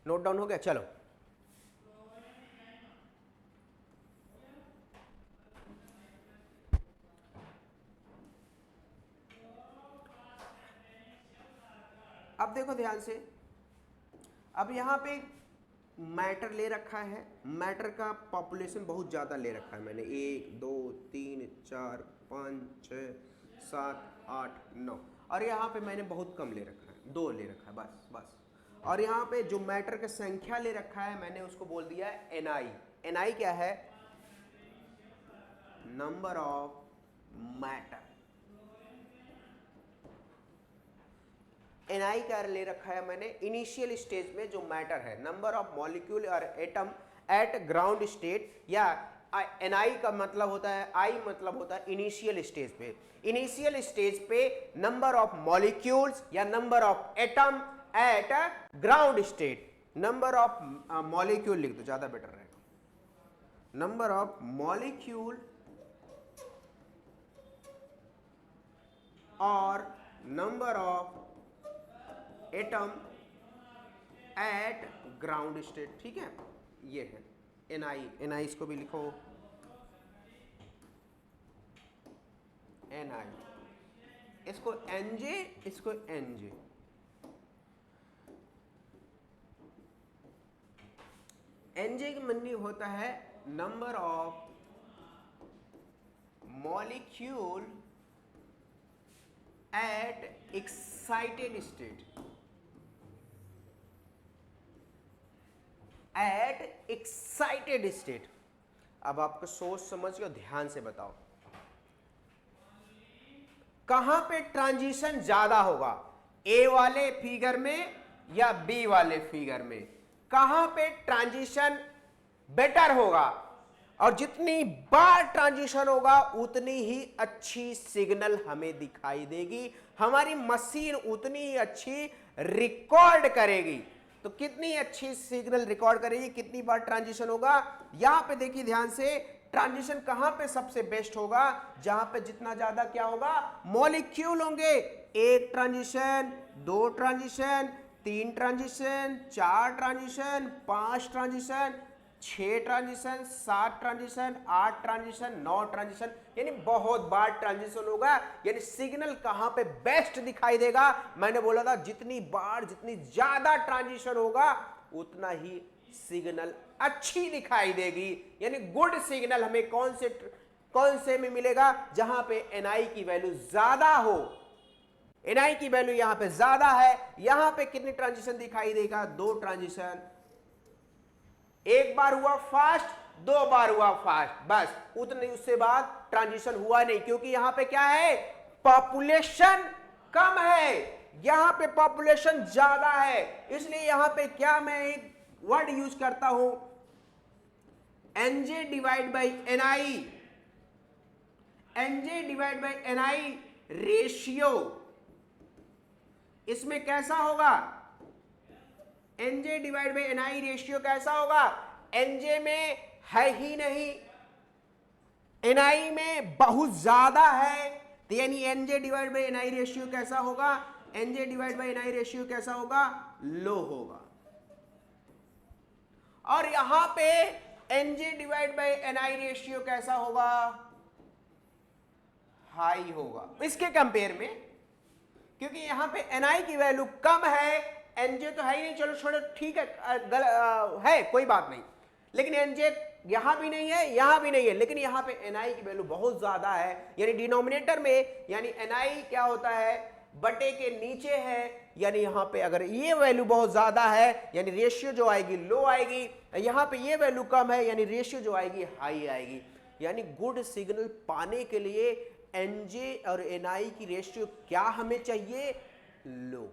Speaker 1: नोट डाउन हो गया? चलो अब देखो ध्यान से। अब यहां पे मैटर ले रखा है, मैटर का पॉपुलेशन बहुत ज़्यादा ले रखा है मैंने, 1 2 3 4 5 6 7 8 9, और यहाँ पे मैंने बहुत कम ले रखा है, 2 ले रखा है बस बस। और यहाँ पे जो मैटर का संख्या ले रखा है मैंने उसको बोल दिया है एनआई। एनआई क्या है? Number of matter. एनआई क्या ले रखा है मैंने, इनिशियल स्टेज में जो मैटर है, नंबर ऑफ मॉलिक्यूल और एटम एट ग्राउंड स्टेट, या एनआई का मतलब होता है, आई मतलब होता है इनिशियल स्टेज पे। इनिशियल स्टेज पे नंबर ऑफ मॉलिक्यूल्स या number of atom at ground state. Number of molecule लिख दो, ज्यादा बेटर रहेगा, नंबर ऑफ मॉलिक्यूल और number of atom at ground state. ठीक है, ये है एनआई। एनआई इसको भी लिखो, एनआई, इसको एनजे, इसको एनजे। एनजे की मनी होता है number of molecule at excited state, at excited state. अब आपको सोच समझ के ध्यान से बताओ, कहां पे ट्रांजिशन ज्यादा होगा, ए वाले फिगर में या बी वाले फिगर में, कहां पे ट्रांजिशन बेटर होगा, और जितनी बार ट्रांजिशन होगा उतनी ही अच्छी सिग्नल हमें दिखाई देगी, हमारी मशीन उतनी ही अच्छी रिकॉर्ड करेगी। तो कितनी अच्छी सिग्नल रिकॉर्ड करेगी, कितनी बार ट्रांजिशन होगा। यहां पे देखिए ध्यान से, ट्रांजिशन कहां पे सबसे बेस्ट होगा, जहां पे जितना ज्यादा क्या होगा, मॉलिक्यूल होंगे। एक ट्रांजिशन, दो ट्रांजिशन, तीन ट्रांजिशन, चार ट्रांजिशन, पांच transition, 6 transition, 7 transition, 8 transition, 9 transition, यानी बहुत बार ट्रांजिशन होगा। यानी सिग्नल कहां पे बेस्ट दिखाई देगा, मैंने बोला था जितनी बार, जितनी ज्यादा ट्रांजिशन होगा उतना ही सिग्नल अच्छी दिखाई देगी। यानी गुड सिग्नल हमें कौन से में मिलेगा, जहां पे एनआई की वैल्यू ज्यादा हो। एनआई की वैल्यू यहां पे ज्यादा है, यहां पे कितनी ट्रांजिशन दिखाई देगा, 2 ट्रांजिशन, एक बार हुआ फास्ट, 2 बार हुआ फास्ट, बस उतने, उससे बाद ट्रांजिशन हुआ नहीं, क्योंकि यहां पे क्या है, पॉपुलेशन कम है, यहां पे पॉपुलेशन ज्यादा है। इसलिए यहां पे क्या मैं एक वर्ड यूज करता हूं, NJ divide by NI, NJ divide by NI ratio. इसमें कैसा होगा, NJ divide by NI ratio कैसा होगा, एनजे में है ही नहीं, एनआई में बहुत ज्यादा है, तो यानी NJ divide by NI ratio कैसा होगा, NJ divide by NI ratio कैसा होगा, लो होगा। और यहां पे NJ divide by NI ratio कैसा होगा, हाई होगा इसके कंपेयर में, क्योंकि यहां पे एनआई की वैल्यू कम है, एनजे तो है ही नहीं, चलो छोड़ो ठीक है, है कोई बात नहीं, लेकिन एनजे यहां भी नहीं है, यहां भी नहीं है, लेकिन यहां पे एनआई की वैल्यू बहुत ज्यादा है। यानी डिनोमिनेटर में, यानी एनआई क्या होता है, बटे के नीचे है, यानी यहां पे अगर ये वैल्यू बहुत ज्यादा है यानी रेशियो जो आएगी लो आएगी, यहां पे ये वैल्यू कम है यानी रेशियो जो आएगी हाई आएगी। यानी गुड सिग्नल पाने के लिए एनजे और एनआई की रेशियो क्या हमें चाहिए, लो।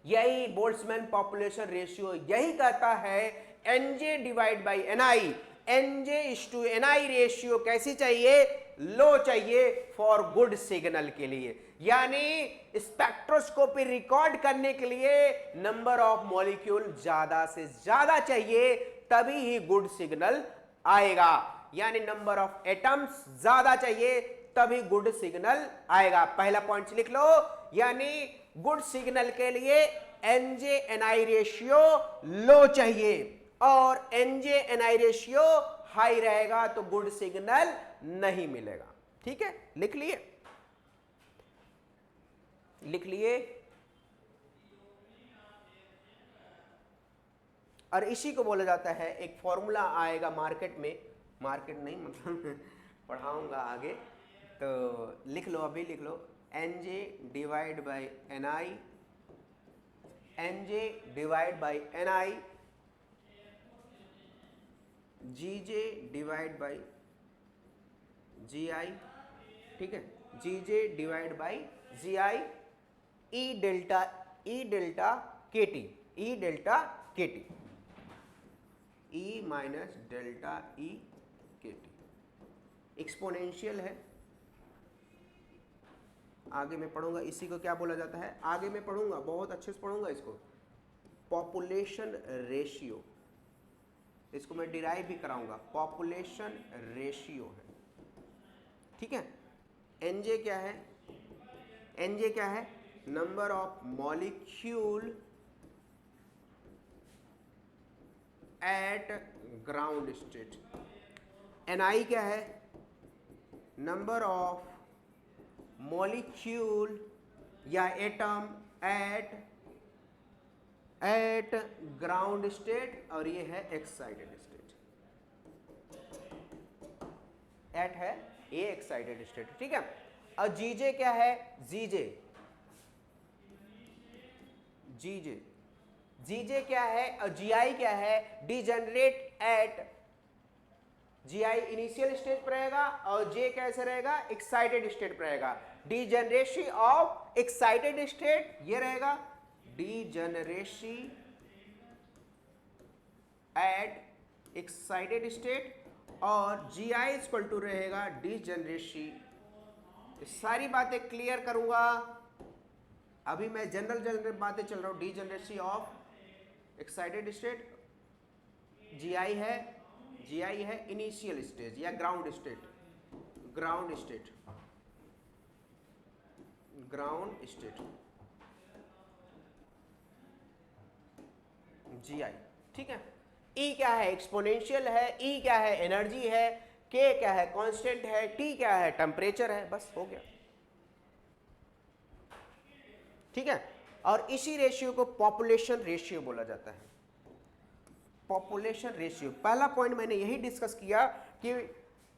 Speaker 1: यही बोल्ट्जमैन पॉपुलेशन रेशियो यही कहता है, NJ divide by NI, NJ is to NI ratio कैसी चाहिए, लो चाहिए फॉर गुड सिग्नल के लिए। यानी स्पेक्ट्रोस्कोपी रिकॉर्ड करने के लिए नंबर ऑफ मॉलिक्यूल ज्यादा से ज्यादा चाहिए, तभी ही गुड सिग्नल आएगा। यानी नंबर ऑफ एटम्स ज्यादा चाहिए तभी गुड सिग्नल आएगा। पहला पॉइंट लिख लो, यानी गुड सिग्नल के लिए एनजे एनआई रेशियो लो चाहिए और एनजे एनआई रेशियो हाई रहेगा तो गुड सिग्नल नहीं मिलेगा। ठीक है, लिख लिए, लिख लिए। और इसी को बोला जाता है, एक फॉर्मूला आएगा मार्केट में, मार्केट नहीं मतलब पढ़ाऊंगा आगे, तो लिख लो, अभी लिख लो, N J divide by NI, NJ divide by N I, G J divide by G I, ठीक है, G J divide by G I E delta K T, E delta K T, E minus delta E K T, exponential है। आगे मैं पढ़ूंगा इसी को क्या बोला जाता है, आगे मैं पढ़ूंगा, बहुत अच्छे से पढ़ूंगा इसको, पॉपुलेशन रेशियो, इसको मैं डिराइव भी कराऊंगा, पॉपुलेशन रेशियो है, ठीक है। एनजे क्या है, एनजे क्या है, number of molecule at ground state. NI क्या है, नंबर ऑफ मॉलिक्यूल या एटम एट ग्राउंड स्टेट, और ये है एक्साइटेड स्टेट, एट है ये एक्साइटेड स्टेट, ठीक है। और जीजे क्या है, जीजे क्या है, और जीआई क्या है, degenerate at, GI initial stage पर रहेगा और जे कैसे रहेगा, एक्साइटेड स्टेट पर रहेगा। डीजनरेसी ऑफ एक्साइटेड स्टेट ये रहेगा, डीजनरेसी एट एक्साइटेड स्टेट, और जी आई इक्वल टू रहेगा डीजनरेसी। सारी बातें क्लियर करूंगा, अभी मैं जनरल बातें चल रहा हूं। डीजनरेसी ऑफ एक्साइटेड स्टेट, जी आई है इनिशियल स्टेज या ग्राउंड स्टेट, जी आई, ठीक है। ई क्या है, एक्सपोनेंशियल है, ई क्या है, एनर्जी है, के क्या है, कांस्टेंट है, टी क्या है, टेम्परेचर है, बस हो गया, ठीक है। और इसी रेशियो को पॉपुलेशन रेशियो बोला जाता है। पॉपुलेशन रेशियो, पहला पॉइंट मैंने यही डिस्कस किया कि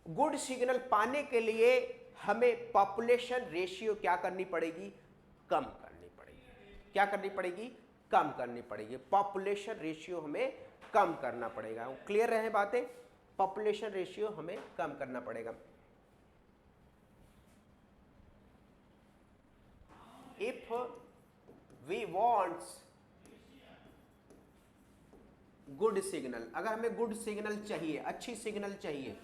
Speaker 1: गुड सिग्नल पाने के लिए हमें पॉपुलेशन रेशियो क्या करनी पड़ेगी, कम करनी पड़ेगी। क्या करनी पड़ेगी, कम करनी पड़ेगी। पॉपुलेशन रेशियो हमें कम करना पड़ेगा। क्लियर रहे बातें, पॉपुलेशन रेशियो हमें कम करना पड़ेगा। If we wants good signal, अगर हमें गुड सिग्नल चाहिए, अच्छी सिग्नल चाहिए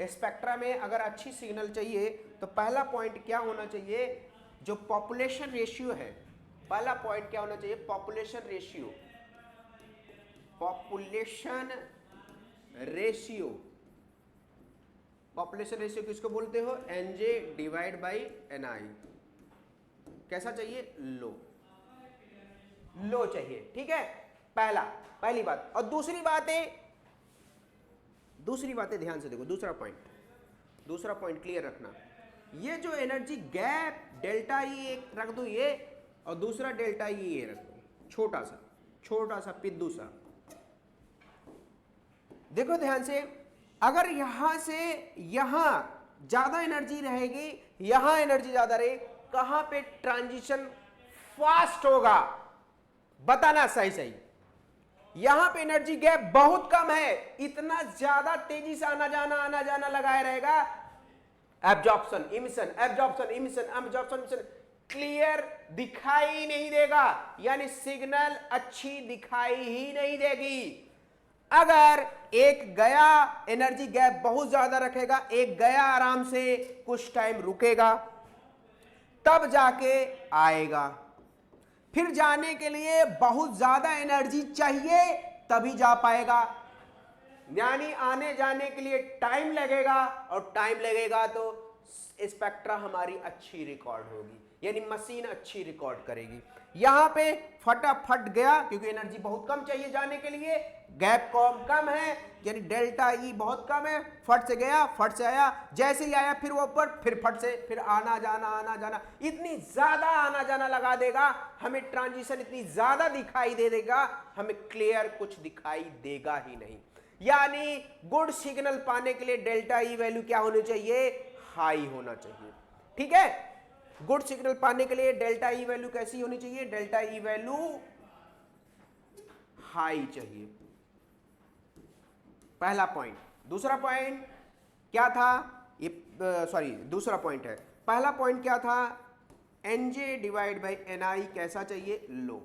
Speaker 1: स्पेक्ट्रा में अगर अच्छी सिग्नल चाहिए तो पहला पॉइंट क्या होना चाहिए, जो पॉपुलेशन रेशियो है, पहला पॉइंट क्या होना चाहिए, पॉपुलेशन रेशियो किसको बोलते हो, एनजे डिवाइड बाई एनआई। कैसा चाहिए, लो चाहिए, ठीक है। पहली बात। और दूसरी बातें ध्यान से देखो, दूसरा पॉइंट क्लियर रखना। ये जो एनर्जी गैप डेल्टा ई एक रख दो ये, और दूसरा डेल्टा ई ये रख दो, छोटा सा पिद्दू सा। देखो ध्यान से, अगर यहां से यहां ज्यादा एनर्जी रहेगी, यहां एनर्जी ज्यादा रहे, कहां पे ट्रांजिशन फास्ट होगा, बताना सही। यहां पे एनर्जी गैप बहुत कम है, इतना ज्यादा तेजी से आना जाना लगाया रहेगा, एब्जॉर्प्शन इमिशन क्लियर दिखाई नहीं देगा, यानी सिग्नल अच्छी दिखाई ही नहीं देगी। अगर एक गया एनर्जी गैप बहुत ज्यादा रखेगा, एक गया आराम से कुछ टाइम रुकेगा, तब जाके आएगा। फिर जाने के लिए बहुत ज्यादा एनर्जी चाहिए तभी जा पाएगा, यानी आने जाने के लिए टाइम लगेगा, और टाइम लगेगा तो स्पेक्ट्रा हमारी अच्छी रिकॉर्ड होगी, यानी मशीन अच्छी रिकॉर्ड करेगी। यहां पे फटाफट गया, क्योंकि एनर्जी बहुत कम चाहिए जाने के लिए, गैप कम है, यानी डेल्टा ई बहुत कम है, फट से गया, फट से आया, जैसे ही आया फिर वो ऊपर, फिर फट से, फिर आना जाना, इतनी ज्यादा आना जाना लगा देगा, हमें ट्रांजिशन इतनी ज्यादा दिखाई दे देगा, हमें क्लियर कुछ दिखाई देगा ही नहीं। यानी गुड सिग्नल पाने के लिए डेल्टा ई वैल्यू क्या होनी चाहिए, हाई होना चाहिए, ठीक है। गुड सिग्नल पाने के लिए डेल्टा ई वैल्यू कैसी होनी चाहिए, डेल्टा ई वैल्यू हाई चाहिए, पहला पॉइंट। दूसरा पॉइंट, क्या था ये, सॉरी दूसरा पॉइंट है। पहला पॉइंट क्या था, एनजे डिवाइड बाई एनआई कैसा चाहिए, लो।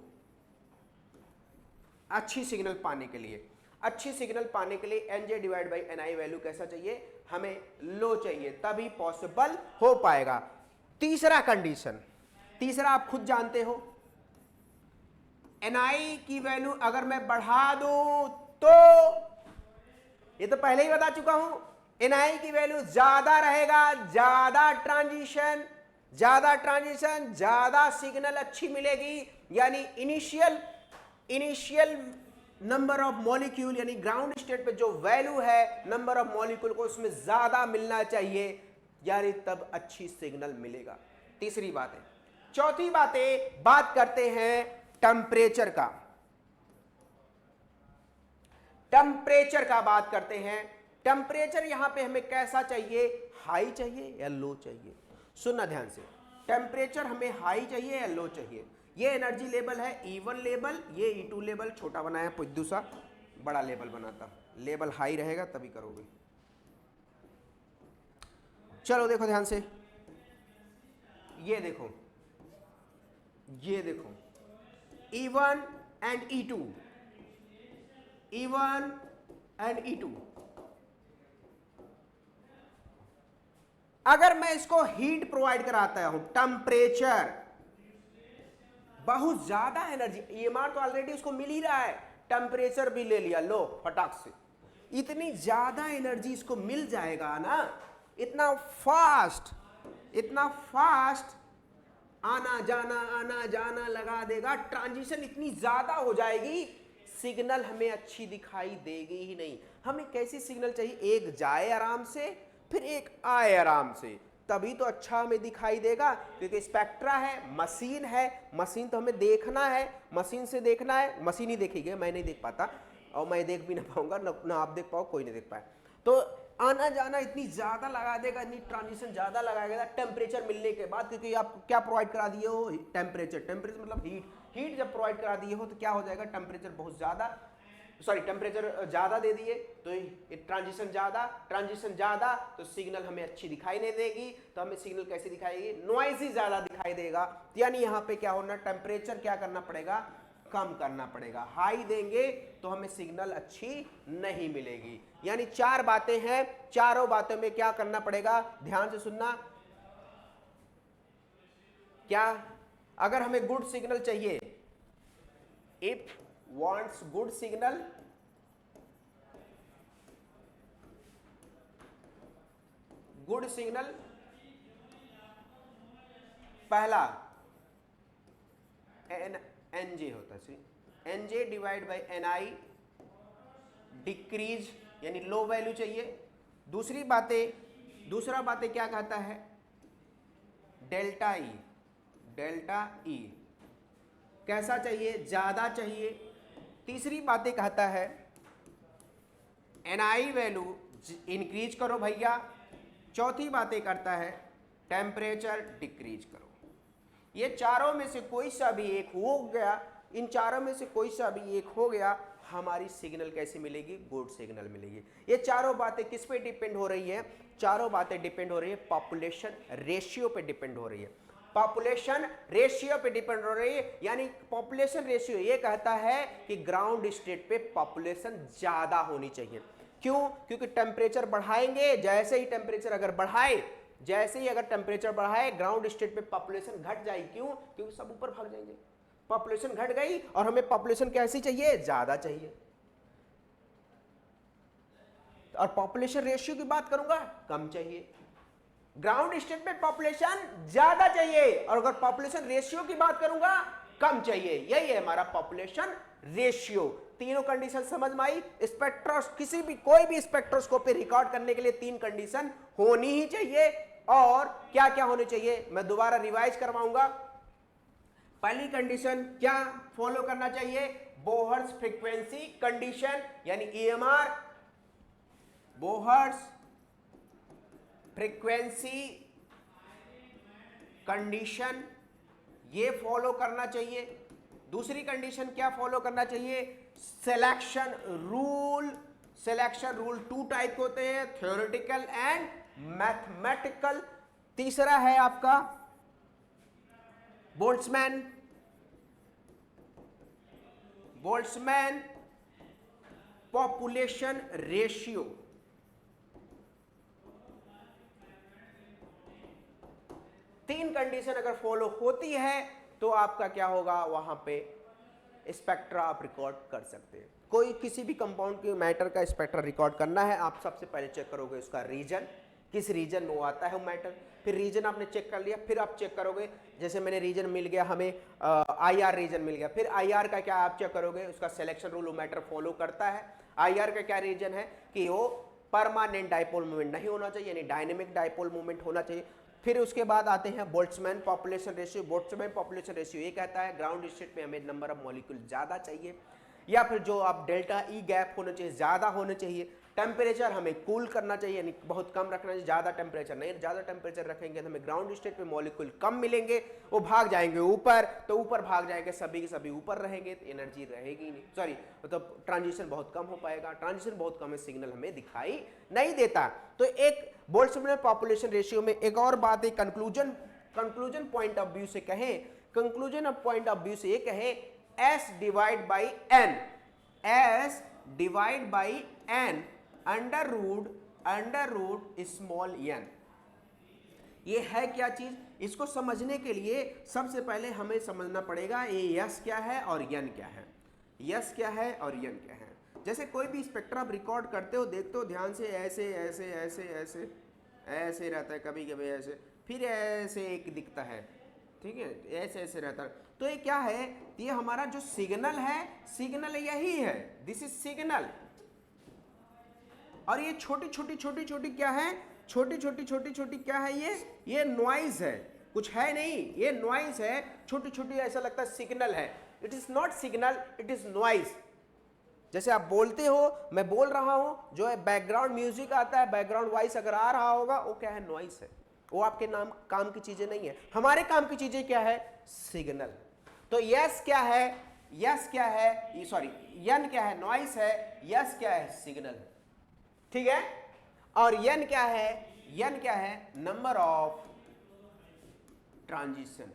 Speaker 1: अच्छी सिग्नल पाने के लिए, अच्छी सिग्नल पाने के लिए NJ divide by NI value कैसा चाहिए, हमें लो चाहिए, तभी पॉसिबल हो पाएगा। तीसरा कंडीशन, तीसरा आप खुद जानते हो, एनआई की वैल्यू अगर मैं बढ़ा दूं तो, ये तो पहले ही बता चुका हूं, एनआई की वैल्यू ज्यादा रहेगा, ज्यादा ट्रांजिशन, ज्यादा सिग्नल अच्छी मिलेगी, यानी इनिशियल नंबर ऑफ मॉलिक्यूल, यानी ग्राउंड स्टेट पे जो वैल्यू है नंबर ऑफ मॉलिक्यूल को उसमें ज्यादा मिलना चाहिए, यानी तब अच्छी सिग्नल मिलेगा। तीसरी बात है। चौथी बात करते हैं टेम्परेचर का। टेम्परेचर का बात करते हैं। टेम्परेचर यहां पे हमें कैसा चाहिए, हाई चाहिए या लो चाहिए, सुनना ध्यान से। टेम्परेचर हमें हाई चाहिए या लो चाहिए। ये एनर्जी लेवल है E1 लेवल, ये E2 लेवल, छोटा बनाया पुद्दू सा, बड़ा लेवल बनाता, लेवल हाई रहेगा तभी करोगे। चलो देखो ध्यान से, ये देखो E1 and E2, E1 and E2, अगर मैं इसको हीट प्रोवाइड कराता हूं, टेम्परेचर, बहुत ज्यादा एनर्जी, EMR तो ऑलरेडी उसको मिल ही रहा है, टेम्परेचर भी ले लिया, लो फटाक से, इतनी ज्यादा एनर्जी इसको मिल जाएगा ना, इतना फास्ट आना जाना लगा देगा, ट्रांजिशन इतनी ज्यादा हो जाएगी, सिग्नल हमें अच्छी दिखाई देगी ही नहीं। हमें कैसी सिग्नल चाहिए, एक जाए आराम से फिर एक आए आराम से, तभी तो अच्छा हमें दिखाई देगा, क्योंकि स्पेक्ट्रा है, मशीन तो हमें देखना है, मशीन से देखना है, मशीन ही देखेगी, मैं नहीं देख पाता और मैं देख भी ना पाऊंगा, ना आप देख पाओ, कोई नहीं देख पाए, तो आना जाना इतनी ज्यादा लगा देगा, इतनी ट्रांजिशन ज्यादा लगाएगा टेम्परेचर मिलने के बाद, क्योंकि आप क्या प्रोवाइड करा दिए हो, टेम्परेचर मतलब हीट जब प्रोवाइड करा दिए हो तो क्या हो जाएगा, टेम्परेचर ज्यादा दे दिए तो ट्रांजिशन ज्यादा, तो सिग्नल हमें अच्छी दिखाई नहीं देगी, तो हमें सिग्नल कैसी दिखाएगी, नॉइजी ज्यादा दिखाई देगा, यानी यहां पे क्या होना, टेम्परेचर क्या करना पड़ेगा, कम करना पड़ेगा, हाई देंगे तो हमें सिग्नल अच्छी नहीं मिलेगी। यानी 4 बातें हैं, चारों बातों में क्या करना पड़ेगा, ध्यान से सुनना, क्या, अगर हमें गुड सिग्नल चाहिए, इफ wants गुड सिग्नल, पहला एनजे होता है, NJ divide by NI, decrease यानी लो वैल्यू चाहिए। दूसरा बातें क्या कहता है, डेल्टा ई कैसा चाहिए, ज्यादा चाहिए। तीसरी बातें कहता है एनआई वैल्यू इंक्रीज करो भैया। चौथी बातें करता है टेम्परेचर डिक्रीज करो। ये चारों में से कोई सा भी एक हो गया, इन चारों में से कोई सा भी एक हो गया, हमारी सिग्नल कैसी मिलेगी, गुड सिग्नल मिलेगी। ये चारों बातें किस पे डिपेंड हो रही है, चारों बातें डिपेंड हो रही है पॉपुलेशन रेशियो पे डिपेंड हो रही है, पॉपुलेशन रेशियो पे डिपेंड हो रही है। यानी पॉपुलेशन रेशियो ये कहता है कि ग्राउंड स्टेट पे पॉपुलेशन ज्यादा होनी चाहिए। क्यों, क्योंकि टेम्परेचर बढ़ाएंगे, जैसे ही टेम्परेचर अगर बढ़ाए ग्राउंड स्टेट पे पॉपुलेशन घट जाएगी। क्यों, क्योंकि सब ऊपर भाग जाएंगे, पॉपुलेशन घट गई और हमें पॉपुलेशन कैसी चाहिए, ज्यादा चाहिए। और पॉपुलेशन रेशियो की बात करूंगा, कम चाहिए। ग्राउंड स्टेट पे पॉपुलेशन ज्यादा चाहिए और अगर पॉपुलेशन रेशियो की बात करूंगा, कम चाहिए। यही है हमारा पॉपुलेशन रेशियो। तीनों कंडीशन समझ में आई। कोई भी स्पेक्ट्रोस्कोपी रिकॉर्ड करने के लिए 3 कंडीशन होनी ही चाहिए। और क्या क्या होनी चाहिए, मैं दोबारा रिवाइज करवाऊंगा। पहली कंडीशन क्या फॉलो करना चाहिए, बोहर्स फ्रीक्वेंसी कंडीशन यानी EMR, बोहर्स फ्रीक्वेंसी कंडीशन, ये फॉलो करना चाहिए। दूसरी कंडीशन क्या फॉलो करना चाहिए, सिलेक्शन सिलेक्शन रूल 2 टाइप होते हैं, थ्योरेटिकल एंड मैथमेटिकल। तीसरा है आपका बोल्ट्जमैन पॉपुलेशन रेशियो। तीन कंडीशन अगर फॉलो होती है तो आपका क्या होगा, वहां पे स्पेक्ट्रा आप रिकॉर्ड कर सकते हैं। कोई किसी भी कंपाउंड के मैटर का स्पेक्ट्रा रिकॉर्ड करना है, आप सबसे पहले चेक करोगे उसका रीजन, किस रीजन में वो आता है वो मैटर। फिर रीजन आपने चेक कर लिया, फिर आप चेक करोगे, जैसे मैंने रीजन मिल गया हमें, आईआर रीजन मिल गया, फिर आईआर का क्या आप चेक करोगे, उसका सिलेक्शन रूल मैटर फॉलो करता है। आईआर का क्या रीजन है कि वो परमानेंट डाइपोल मूवमेंट नहीं होना चाहिए, यानी डायनेमिक डाइपोल मूवमेंट होना चाहिए। फिर उसके बाद आते हैं Boltzmann population ratio. Boltzmann population ratio ये कहता है ग्राउंड स्टेट में हमें नंबर ऑफ मॉलिक्यूल ज्यादा चाहिए, या फिर जो आप डेल्टा ई गैप होना चाहिए ज्यादा होने चाहिए। टेम्परेचर हमें कूल करना चाहिए, यानी बहुत कम रखना चाहिए, ज्यादा टेम्परेचर नहीं। ज्यादा टेम्परेचर रखेंगे तो हमें ग्राउंड स्टेट पे मॉलिक्यूल कम मिलेंगे, वो भाग जाएंगे ऊपर, तो ऊपर भाग जाएंगे सभी के सभी ऊपर रहेंगे तो एनर्जी रहेगी नहीं, सॉरी मतलब ट्रांजिशन बहुत कम हो पाएगा। ट्रांजिशन बहुत कम है, सिग्नल हमें दिखाई नहीं देता। तो एक बोल्ट्जमैन पॉपुलेशन रेशियो में एक और बात है, कंक्लूजन पॉइंट ऑफ व्यू से कहें, conclusion of point of view से ये कहें, S divide by n, S divide by n under root small n। ये है क्या चीज, इसको समझने के लिए सबसे पहले हमें समझना पड़ेगा ये यस क्या है और यन क्या है, यस क्या है और यन क्या है। जैसे कोई भी स्पेक्ट्रा आप रिकॉर्ड करते हो, देखते हो ध्यान से, ऐसे ऐसे ऐसे ऐसे ऐसे रहता है, कभी कभी ऐसे, फिर ऐसे एक दिखता है, ठीक है, ऐसे ऐसे रहता है। तो ये क्या है, ये हमारा जो सिग्नल है, सिग्नल यही है, दिस इज सिग्नल। और ये छोटी छोटी छोटी छोटी क्या है, छोटी छोटी छोटी छोटी क्या है, ये नॉइज है, कुछ है नहीं, ये नॉइज है, छोटी छोटी, ऐसा लगता है सिग्नल है। It is not signal, it is noise. जैसे आप बोलते हो, मैं बोल रहा हूं, जो है बैकग्राउंड म्यूजिक आता है, बैकग्राउंड वॉइस अगर आ रहा होगा, वो क्या है, नॉइज है। वो आपके काम की चीजें नहीं है। हमारे काम की चीजें क्या है, सिग्नल। तो यस क्या है, यस क्या है, सॉरी यन क्या है, नॉइस है, यस क्या है, सिग्नल, ठीक है। और यन क्या है, यन क्या है, नंबर ऑफ ट्रांजिशन।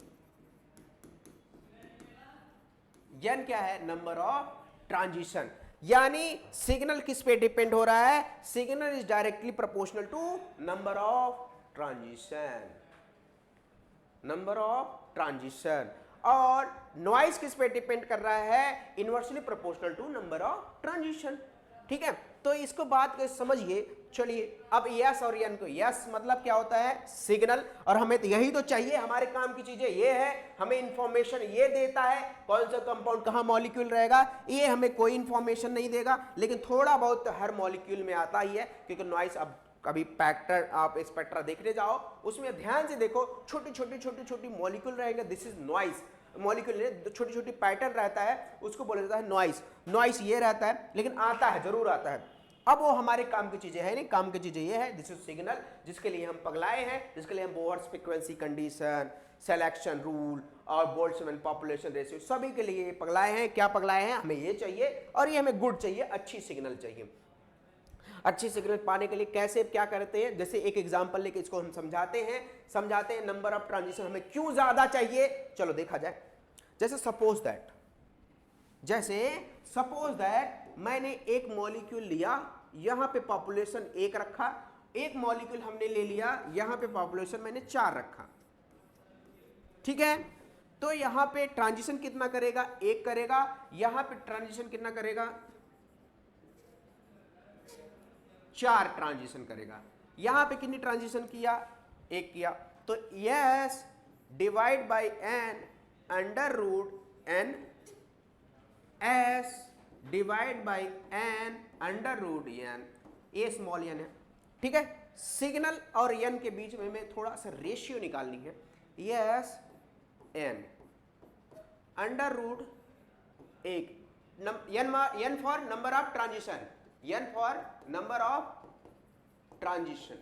Speaker 1: यन क्या है, नंबर ऑफ ट्रांजिशन। यानी सिग्नल किस पे डिपेंड हो रहा है, signal is directly proportional to number of transition, number of transition. और नॉइज किस पे डिपेंड कर रहा है, inversely proportional to number of transition, ठीक है। तो इसको बात को समझिए। चलिए अब यस और यन को, यस मतलब क्या होता है, सिग्नल, और हमें तो यही तो चाहिए, हमारे काम की चीजें ये है, हमें इंफॉर्मेशन ये देता है कौन सा कंपाउंड कहाँ मॉलिक्यूल रहेगा, ये हमें कोई इंफॉर्मेशन नहीं देगा, लेकिन थोड़ा बहुत हर मॉलिक्यूल में आता ही है, क्योंकि नॉइस, अब कभी पैक्टर आप स्पेक्ट्रा देखने जाओ, उसमें ध्यान से देखो, छोटी छोटी छोटी छोटी मॉलिक्यूल रहेगा, दिस इज नॉइस। मॉलिक्यूल छोटी छोटी पैटर्न रहता है, उसको बोला जाता है नॉइस। नॉइस ये रहता है, लेकिन आता है, जरूर आता है। अब वो हमारे काम की चीजें है नहीं, काम की चीजें ये है, दिस इज सिग्नल, जिसके लिए हम पगलाए हैं, जिसके लिए हम Bohr's frequency condition, selection rule और बोल्ट्जमैन पॉपुलेशन रेशियो, सभी के लिए पगलाए हैं। क्या पगलाए हैं, हमें ये चाहिए, और ये हमें गुड चाहिए, अच्छी सिग्नल चाहिए। अच्छी सिग्नल पाने के लिए कैसे क्या करते हैं, जैसे एक एग्जांपल लेके इसको हम समझाते हैं नंबर ऑफ ट्रांजिशन हमें क्यों ज्यादा चाहिए। चलो देखा जाए। जैसे सपोज दैट मैंने एक मॉलिक्यूल लिया, यहां पे पॉपुलेशन 1 रखा, एक मॉलिक्यूल हमने ले लिया, यहां पे पॉपुलेशन मैंने 4 रखा, ठीक है। तो यहां पे ट्रांजिशन कितना करेगा, 1 करेगा, यहां पे ट्रांजिशन कितना करेगा, 4 ट्रांजिशन करेगा। यहां पे कितनी ट्रांजिशन किया, 1 किया। तो S divide by n under root n, s divide by n under root n, ये स्मॉल n है, ठीक है। सिग्नल और n के बीच में हमें थोड़ा सा रेशियो निकालनी है, S n under root 1, n for number of transition, n for number of transition.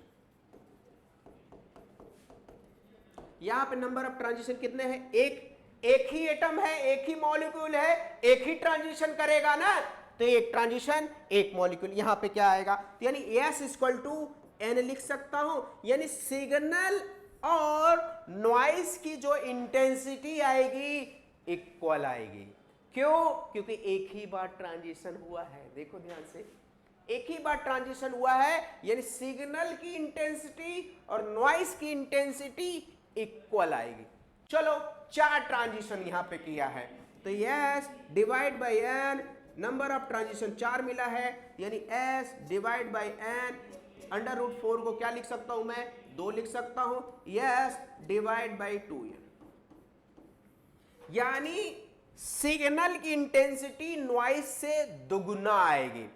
Speaker 1: यहां पे नंबर ऑफ ट्रांजिशन कितने हैं, एक ही एटम है, एक ही मॉलिक्यूल है, एक ही ट्रांजिशन करेगा ना, तो एक ट्रांजिशन एक मॉलिक्यूल, यहां पे क्या आएगा, तो यानी S इक्वल टू N लिख सकता हूं, यानी सिग्नल और नॉइस की जो इंटेंसिटी आएगी इक्वल आएगी। क्यों? क्योंकि एक ही बार ट्रांजिशन हुआ है, देखो ध्यान से, एक ही बार ट्रांजिशन हुआ है, यानी सिग्नल की इंटेंसिटी और नॉइस की इंटेंसिटी इक्वल आएगी। चलो 4 ट्रांजिशन यहां पे किया है, तो S divide by N, number of transition 4 मिला है, यानी S divide by N, under root 4 को क्या लिख सकता हूं मैं, 2 लिख सकता हूं, S डिवाइड बाई 2N, यानी सिग्नल की इंटेंसिटी नॉइस से दुगुना आएगी,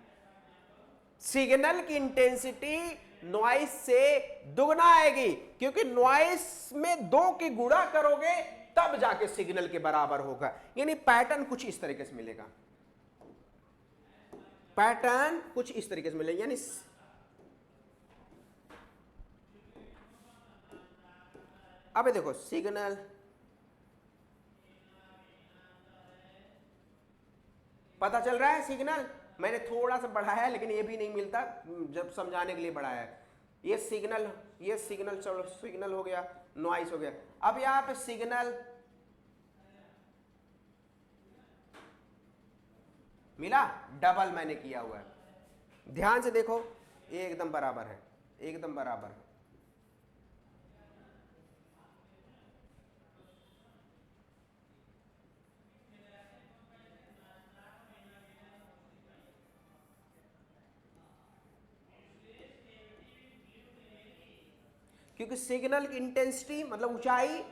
Speaker 1: सिग्नल की इंटेंसिटी नॉइस से दुगना आएगी, क्योंकि नॉइस में 2 की गुणा करोगे तब जाके सिग्नल के बराबर होगा। यानी पैटर्न कुछ इस तरीके से मिलेगा, पैटर्न कुछ इस तरीके से मिलेगा, यानी अब देखो सिग्नल, पता चल रहा है सिग्नल, मैंने थोड़ा सा बढ़ाया है लेकिन ये भी नहीं मिलता, जब समझाने के लिए बढ़ाया है। ये सिग्नल चलो सिग्नल हो गया, नॉइस हो गया। अब यहां पे सिग्नल मिला, डबल मैंने किया हुआ है, ध्यान से देखो, ये एकदम बराबर है, एकदम बराबर है। क्योंकि सिग्नल की इंटेंसिटी मतलब ऊंचाई,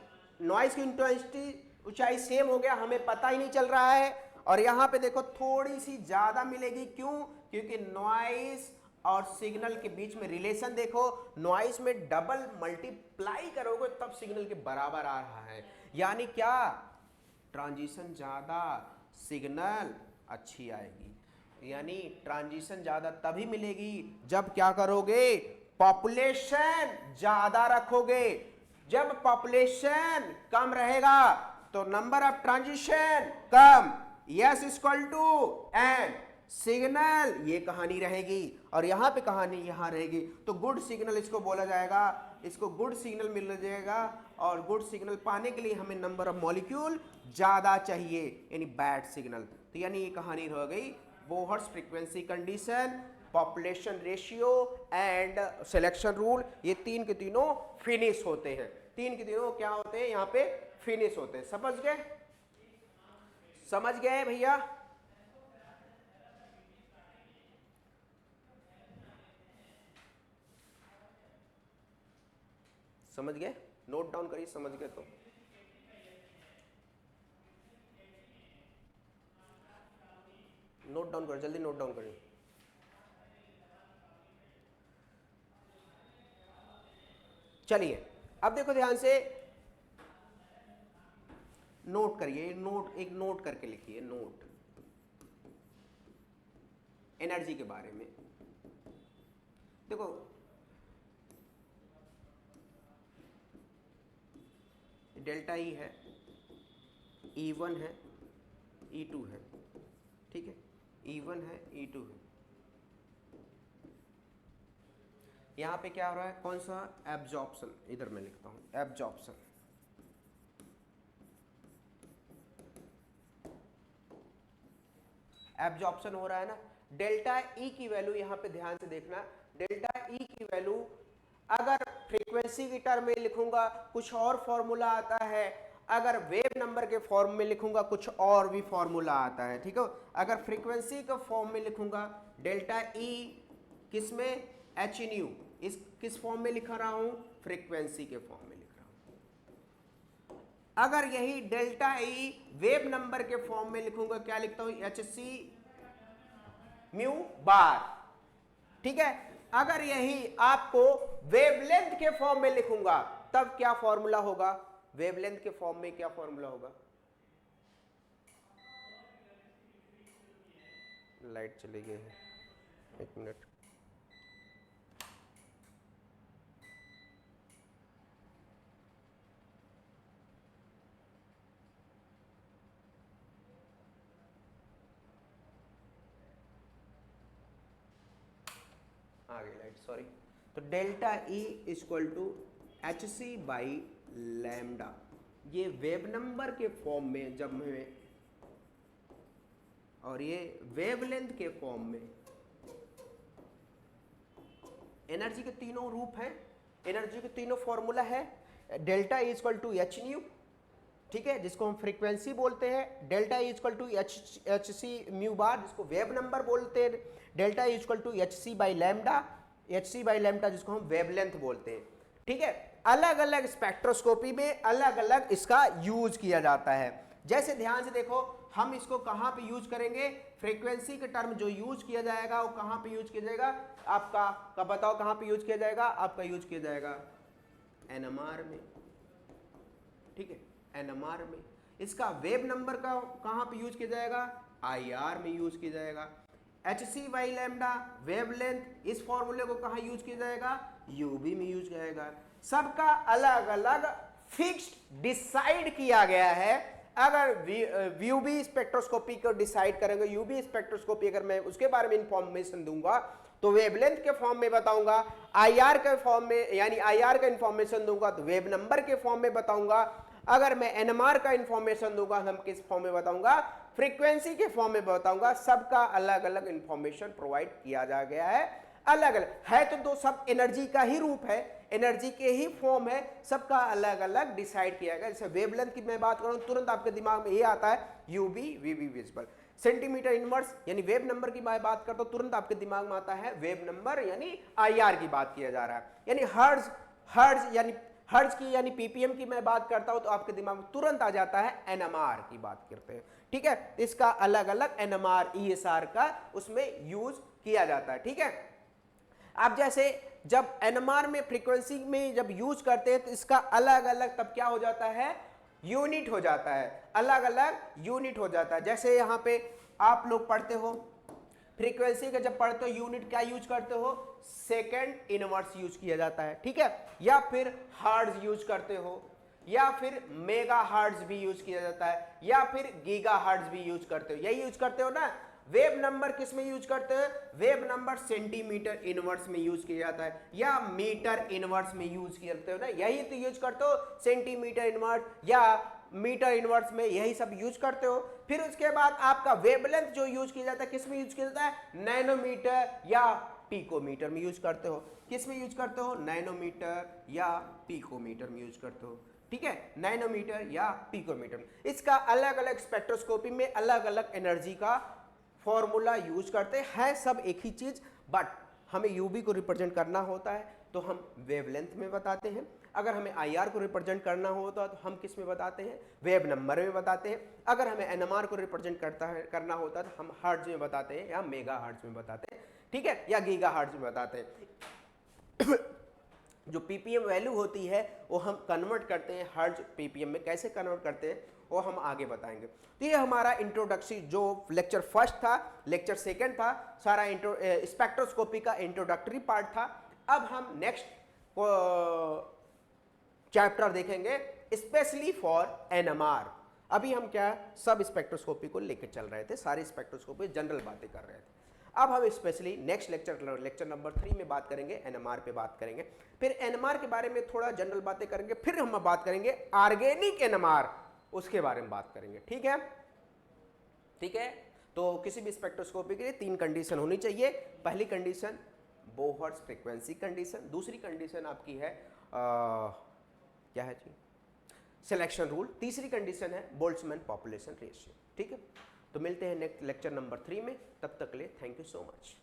Speaker 1: नॉइस की इंटेंसिटी ऊंचाई सेम हो गया, हमें पता ही नहीं चल रहा है। और यहां पे देखो थोड़ी सी ज्यादा मिलेगी, क्यों? क्योंकि नॉइस और सिग्नल के बीच में रिलेशन देखो, नॉइस में डबल मल्टीप्लाई करोगे तब सिग्नल के बराबर आ रहा है, यानी क्या, ट्रांजिशन ज्यादा सिग्नल अच्छी आएगी। यानी ट्रांजिशन ज्यादा तभी मिलेगी जब क्या करोगे, पॉपुलेशन ज्यादा रखोगे। जब पॉपुलेशन कम रहेगा तो नंबर ऑफ ट्रांजिशन कम, S equal to N, signal ये कहानी रहेगी और यहां पे कहानी यहां रहेगी, तो गुड सिग्नल इसको बोला जाएगा, इसको गुड सिग्नल मिल जाएगा। और गुड सिग्नल पाने के लिए हमें नंबर ऑफ मॉलिक्यूल ज्यादा चाहिए, यानी बैड सिग्नल। तो यानी ये कहानी रह गई, Bohr's frequency condition, population ratio and selection rule, ये तीन के तीनों फिनिश होते हैं, तीन के तीनों क्या होते हैं, यहाँ पे फिनिश होते हैं। समझ गए? समझ गए भैया? समझ गए? नोट डाउन करिए, समझ गए तो नोट डाउन करिए, जल्दी नोट डाउन करिए। चलिए अब देखो ध्यान से, नोट करिए, नोट एक नोट करके लिखिए, नोट एनर्जी के बारे में। देखो डेल्टा ई है, E1 है, E2 है, ठीक है, E1 है, E2 है। यहां पे क्या हो रहा है, कौन सा एब्जॉर्प्शन, इधर मैं लिखता हूं एब्जॉर्प्शन, एब्जॉर्प्शन हो रहा है ना। डेल्टा ई की वैल्यू यहां पे ध्यान से देखना, डेल्टा ई की वैल्यू अगर फ्रीक्वेंसी की टर्म में लिखूंगा कुछ और फॉर्मूला आता है, अगर वेव नंबर के फॉर्म में लिखूंगा कुछ और भी फॉर्मूला आता है, ठीक है। अगर फ्रीक्वेंसी के फॉर्म में लिखूंगा डेल्टा ई किस में, एच इन यू, इस किस फॉर्म में लिखा रहा हूं, फ्रीक्वेंसी के फॉर्म में लिख रहा हूं। अगर यही डेल्टा ई वेव नंबर के फॉर्म में लिखूंगा, क्या लिखता हूं, एच सी म्यू बार, ठीक है। अगर यही आपको वेवलेंथ के फॉर्म में लिखूंगा तब क्या फॉर्मूला होगा, वेवलेंथ के फॉर्म में क्या फॉर्मूला होगा, लाइट चली गई है, एक मिनट, आ गई लाइट, सॉरी। तो delta E equal to H C by lambda, ये वेव नंबर के फॉर्म में जब हमें, और ये वेवलेंथ के फॉर्म में, एनर्जी के तीनों रूप हैं, एनर्जी के तीनों फॉर्मूला है। Delta E equal to H nu, ठीक है, जिसको हम फ्रीक्वेंसी बोलते हैं। Delta E equal to H C mu bar, जिसको वेव नंबर बोलते हैं। Delta E equal to H C by lambda, H C by lambda जिसको हम वेवलेंथ बोलते हैं, ठीक है। अलग अलग स्पेक्ट्रोस्कोपी में अलग अलग इसका यूज किया जाता है। जैसे ध्यान से देखो, हम इसको कहां पे यूज करेंगे, फ्रीक्वेंसी के टर्म जो यूज किया जाएगा वो कहां पे यूज किया जाएगा, आपका कब बताओ कहां पे यूज किया जाएगा, आपका यूज किया जाएगा एनएमआर में, ठीक है, एनएमआर में। इसका वेव नंबर का कहां पे यूज किया जाएगा, आईआर में यूज किया जाएगा। H C by lambda wavelength, इस फॉर्मूले को कहां यूज किया जाएगा, यूबी में यूज किया जाएगा। सबका अलग अलग फिक्स्ड डिसाइड किया गया है। अगर यूबी स्पेक्ट्रोस्कोपी को डिसाइड करेंगे, यूबी स्पेक्ट्रोस्कोपी अगर मैं उसके बारे में इंफॉर्मेशन दूंगा तो वेवलेंथ के फॉर्म में बताऊंगा, आईआर के फॉर्म में यानी आईआर का इंफॉर्मेशन दूंगा तो वेव नंबर के फॉर्म में बताऊंगा। अगर मैं एनएमआर का इंफॉर्मेशन दूंगा हम किस फॉर्म में बताऊंगा, फ्रीक्वेंसी के फॉर्म में बताऊंगा। सबका अलग अलग इंफॉर्मेशन प्रोवाइड किया जा गया है, अलग अलग है तो दो सब एनर्जी का ही रूप है, एनर्जी के ही फॉर्म है, सबका अलग अलग डिसाइड किया गया। जैसे वेवलेंथ की मैं बात करूं तुरंत आपके दिमाग में ये आता है यूबी वीबी विजिबल। सेंटीमीटर इनवर्स यानी वेव नंबर की मैं बात करता हूं तुरंत आपके दिमाग में आता है वेव नंबर यानी आईआर की बात किया जा रहा है। यानी हर्ट्ज यानी हर्ट्ज की यानी पीपीएम की मैं बात करता हूं तो आपके दिमाग में तुरंत आ जाता है एनएमआर की बात करते हैं, ठीक है। इसका अलग अलग एनएमआर ईएसआर का उसमें यूज किया जाता है, ठीक है। आप जैसे जब एनएमआर में फ्रीक्वेंसी में जब यूज करते हैं तो इसका अलग अलग तब क्या हो जाता है, यूनिट हो जाता है, अलग अलग यूनिट हो जाता है। जैसे यहां पे आप लोग पढ़ते हो फ्रीक्वेंसी का जब पढ़ते हो यूनिट क्या यूज करते हो, सेकंड इनवर्स यूज किया जाता है, ठीक है, या फिर हर्ट्ज यूज करते हो, या फिर मेगा हर्ट्ज भी यूज किया जाता है, या फिर गीगा हर्ट्ज भी यूज करते हो, यही यूज करते हो ना। वेव नंबर किस में यूज करते हैं, वेव नंबर सेंटीमीटर इनवर्स में यूज किया जाता है या मीटर इनवर्स में यूज करते हो ना, यही तो यूज करते हो, सेंटीमीटर इनवर्स या मीटर इनवर्स में यही सब यूज करते हो। फिर उसके बाद आपका वेवलेंथ जो यूज किया जाता है किस में यूज किया जाता है, नैनोमीटर या पिकोमीटर में यूज करते हो। किस में यूज करते हो, नैनोमीटर या पिकोमीटर में यूज करते हो, ठीक है, नैनोमीटर या पिकोमीटर। इसका अलग अलग स्पेक्ट्रोस्कोपी में अलग अलग एनर्जी का फॉर्मूला यूज करते हैं, सब एक ही चीज, बट हमें यूबी को रिप्रेजेंट करना होता है तो हम वेवलेंथ में बताते हैं। अगर हमें आईआर को रिप्रेजेंट करना होता है तो हम किस में बताते हैं, वेव नंबर में बताते हैं। अगर हमें एनएमआर को रिप्रेजेंट करना होता है तो हम हर्ट्ज में बताते हैं या मेगा हर्ट्ज में बताते हैं, ठीक है, या गीगा हर्ट्ज में बताते हैं। जो पीपीएम वैल्यू होती है वो हम कन्वर्ट करते हैं हर्ट्ज पीपीएम में, कैसे कन्वर्ट करते हैं वो हम आगे बताएंगे। तो ये हमारा इंट्रोडक्टरी जो लेक्चर फर्स्ट था, लेक्चर सेकंड था, सारा स्पेक्ट्रोस्कोपी का इंट्रोडक्टरी पार्ट था। अब हम नेक्स्ट चैप्टर देखेंगे स्पेशली फॉर एनएमआर। अभी हम क्या सब स्पेक्ट्रोस्कोपी को लेकर चल रहे थे, सारी स्पेक्ट्रोस्कोपी जनरल बातें कर रहे थे। अब हम स्पेशली नेक्स्ट लेक्चर नंबर 3 में बात करेंगे, एनएमआर पे बात करेंगे। फिर एनएमआर के बारे में थोड़ा जनरल बातें करेंगे, फिर हम बात करेंगे ऑर्गेनिक एनएमआर, उसके बारे में बात करेंगे, ठीक है, ठीक है। तो किसी भी स्पेक्ट्रोस्कोपी के लिए 3 कंडीशन होनी चाहिए। पहली कंडीशन बोहर्ट्ज फ्रीक्वेंसी कंडीशन, दूसरी कंडीशन आपकी है क्या है जी, सिलेक्शन रूल, तीसरी कंडीशन है बोल्ट्जमैन पॉपुलेशन रेशियो, ठीक है। तो मिलते हैं नेक्स्ट लेक्चर नंबर 3 में, तब तक के लिए थैंक यू सो मच।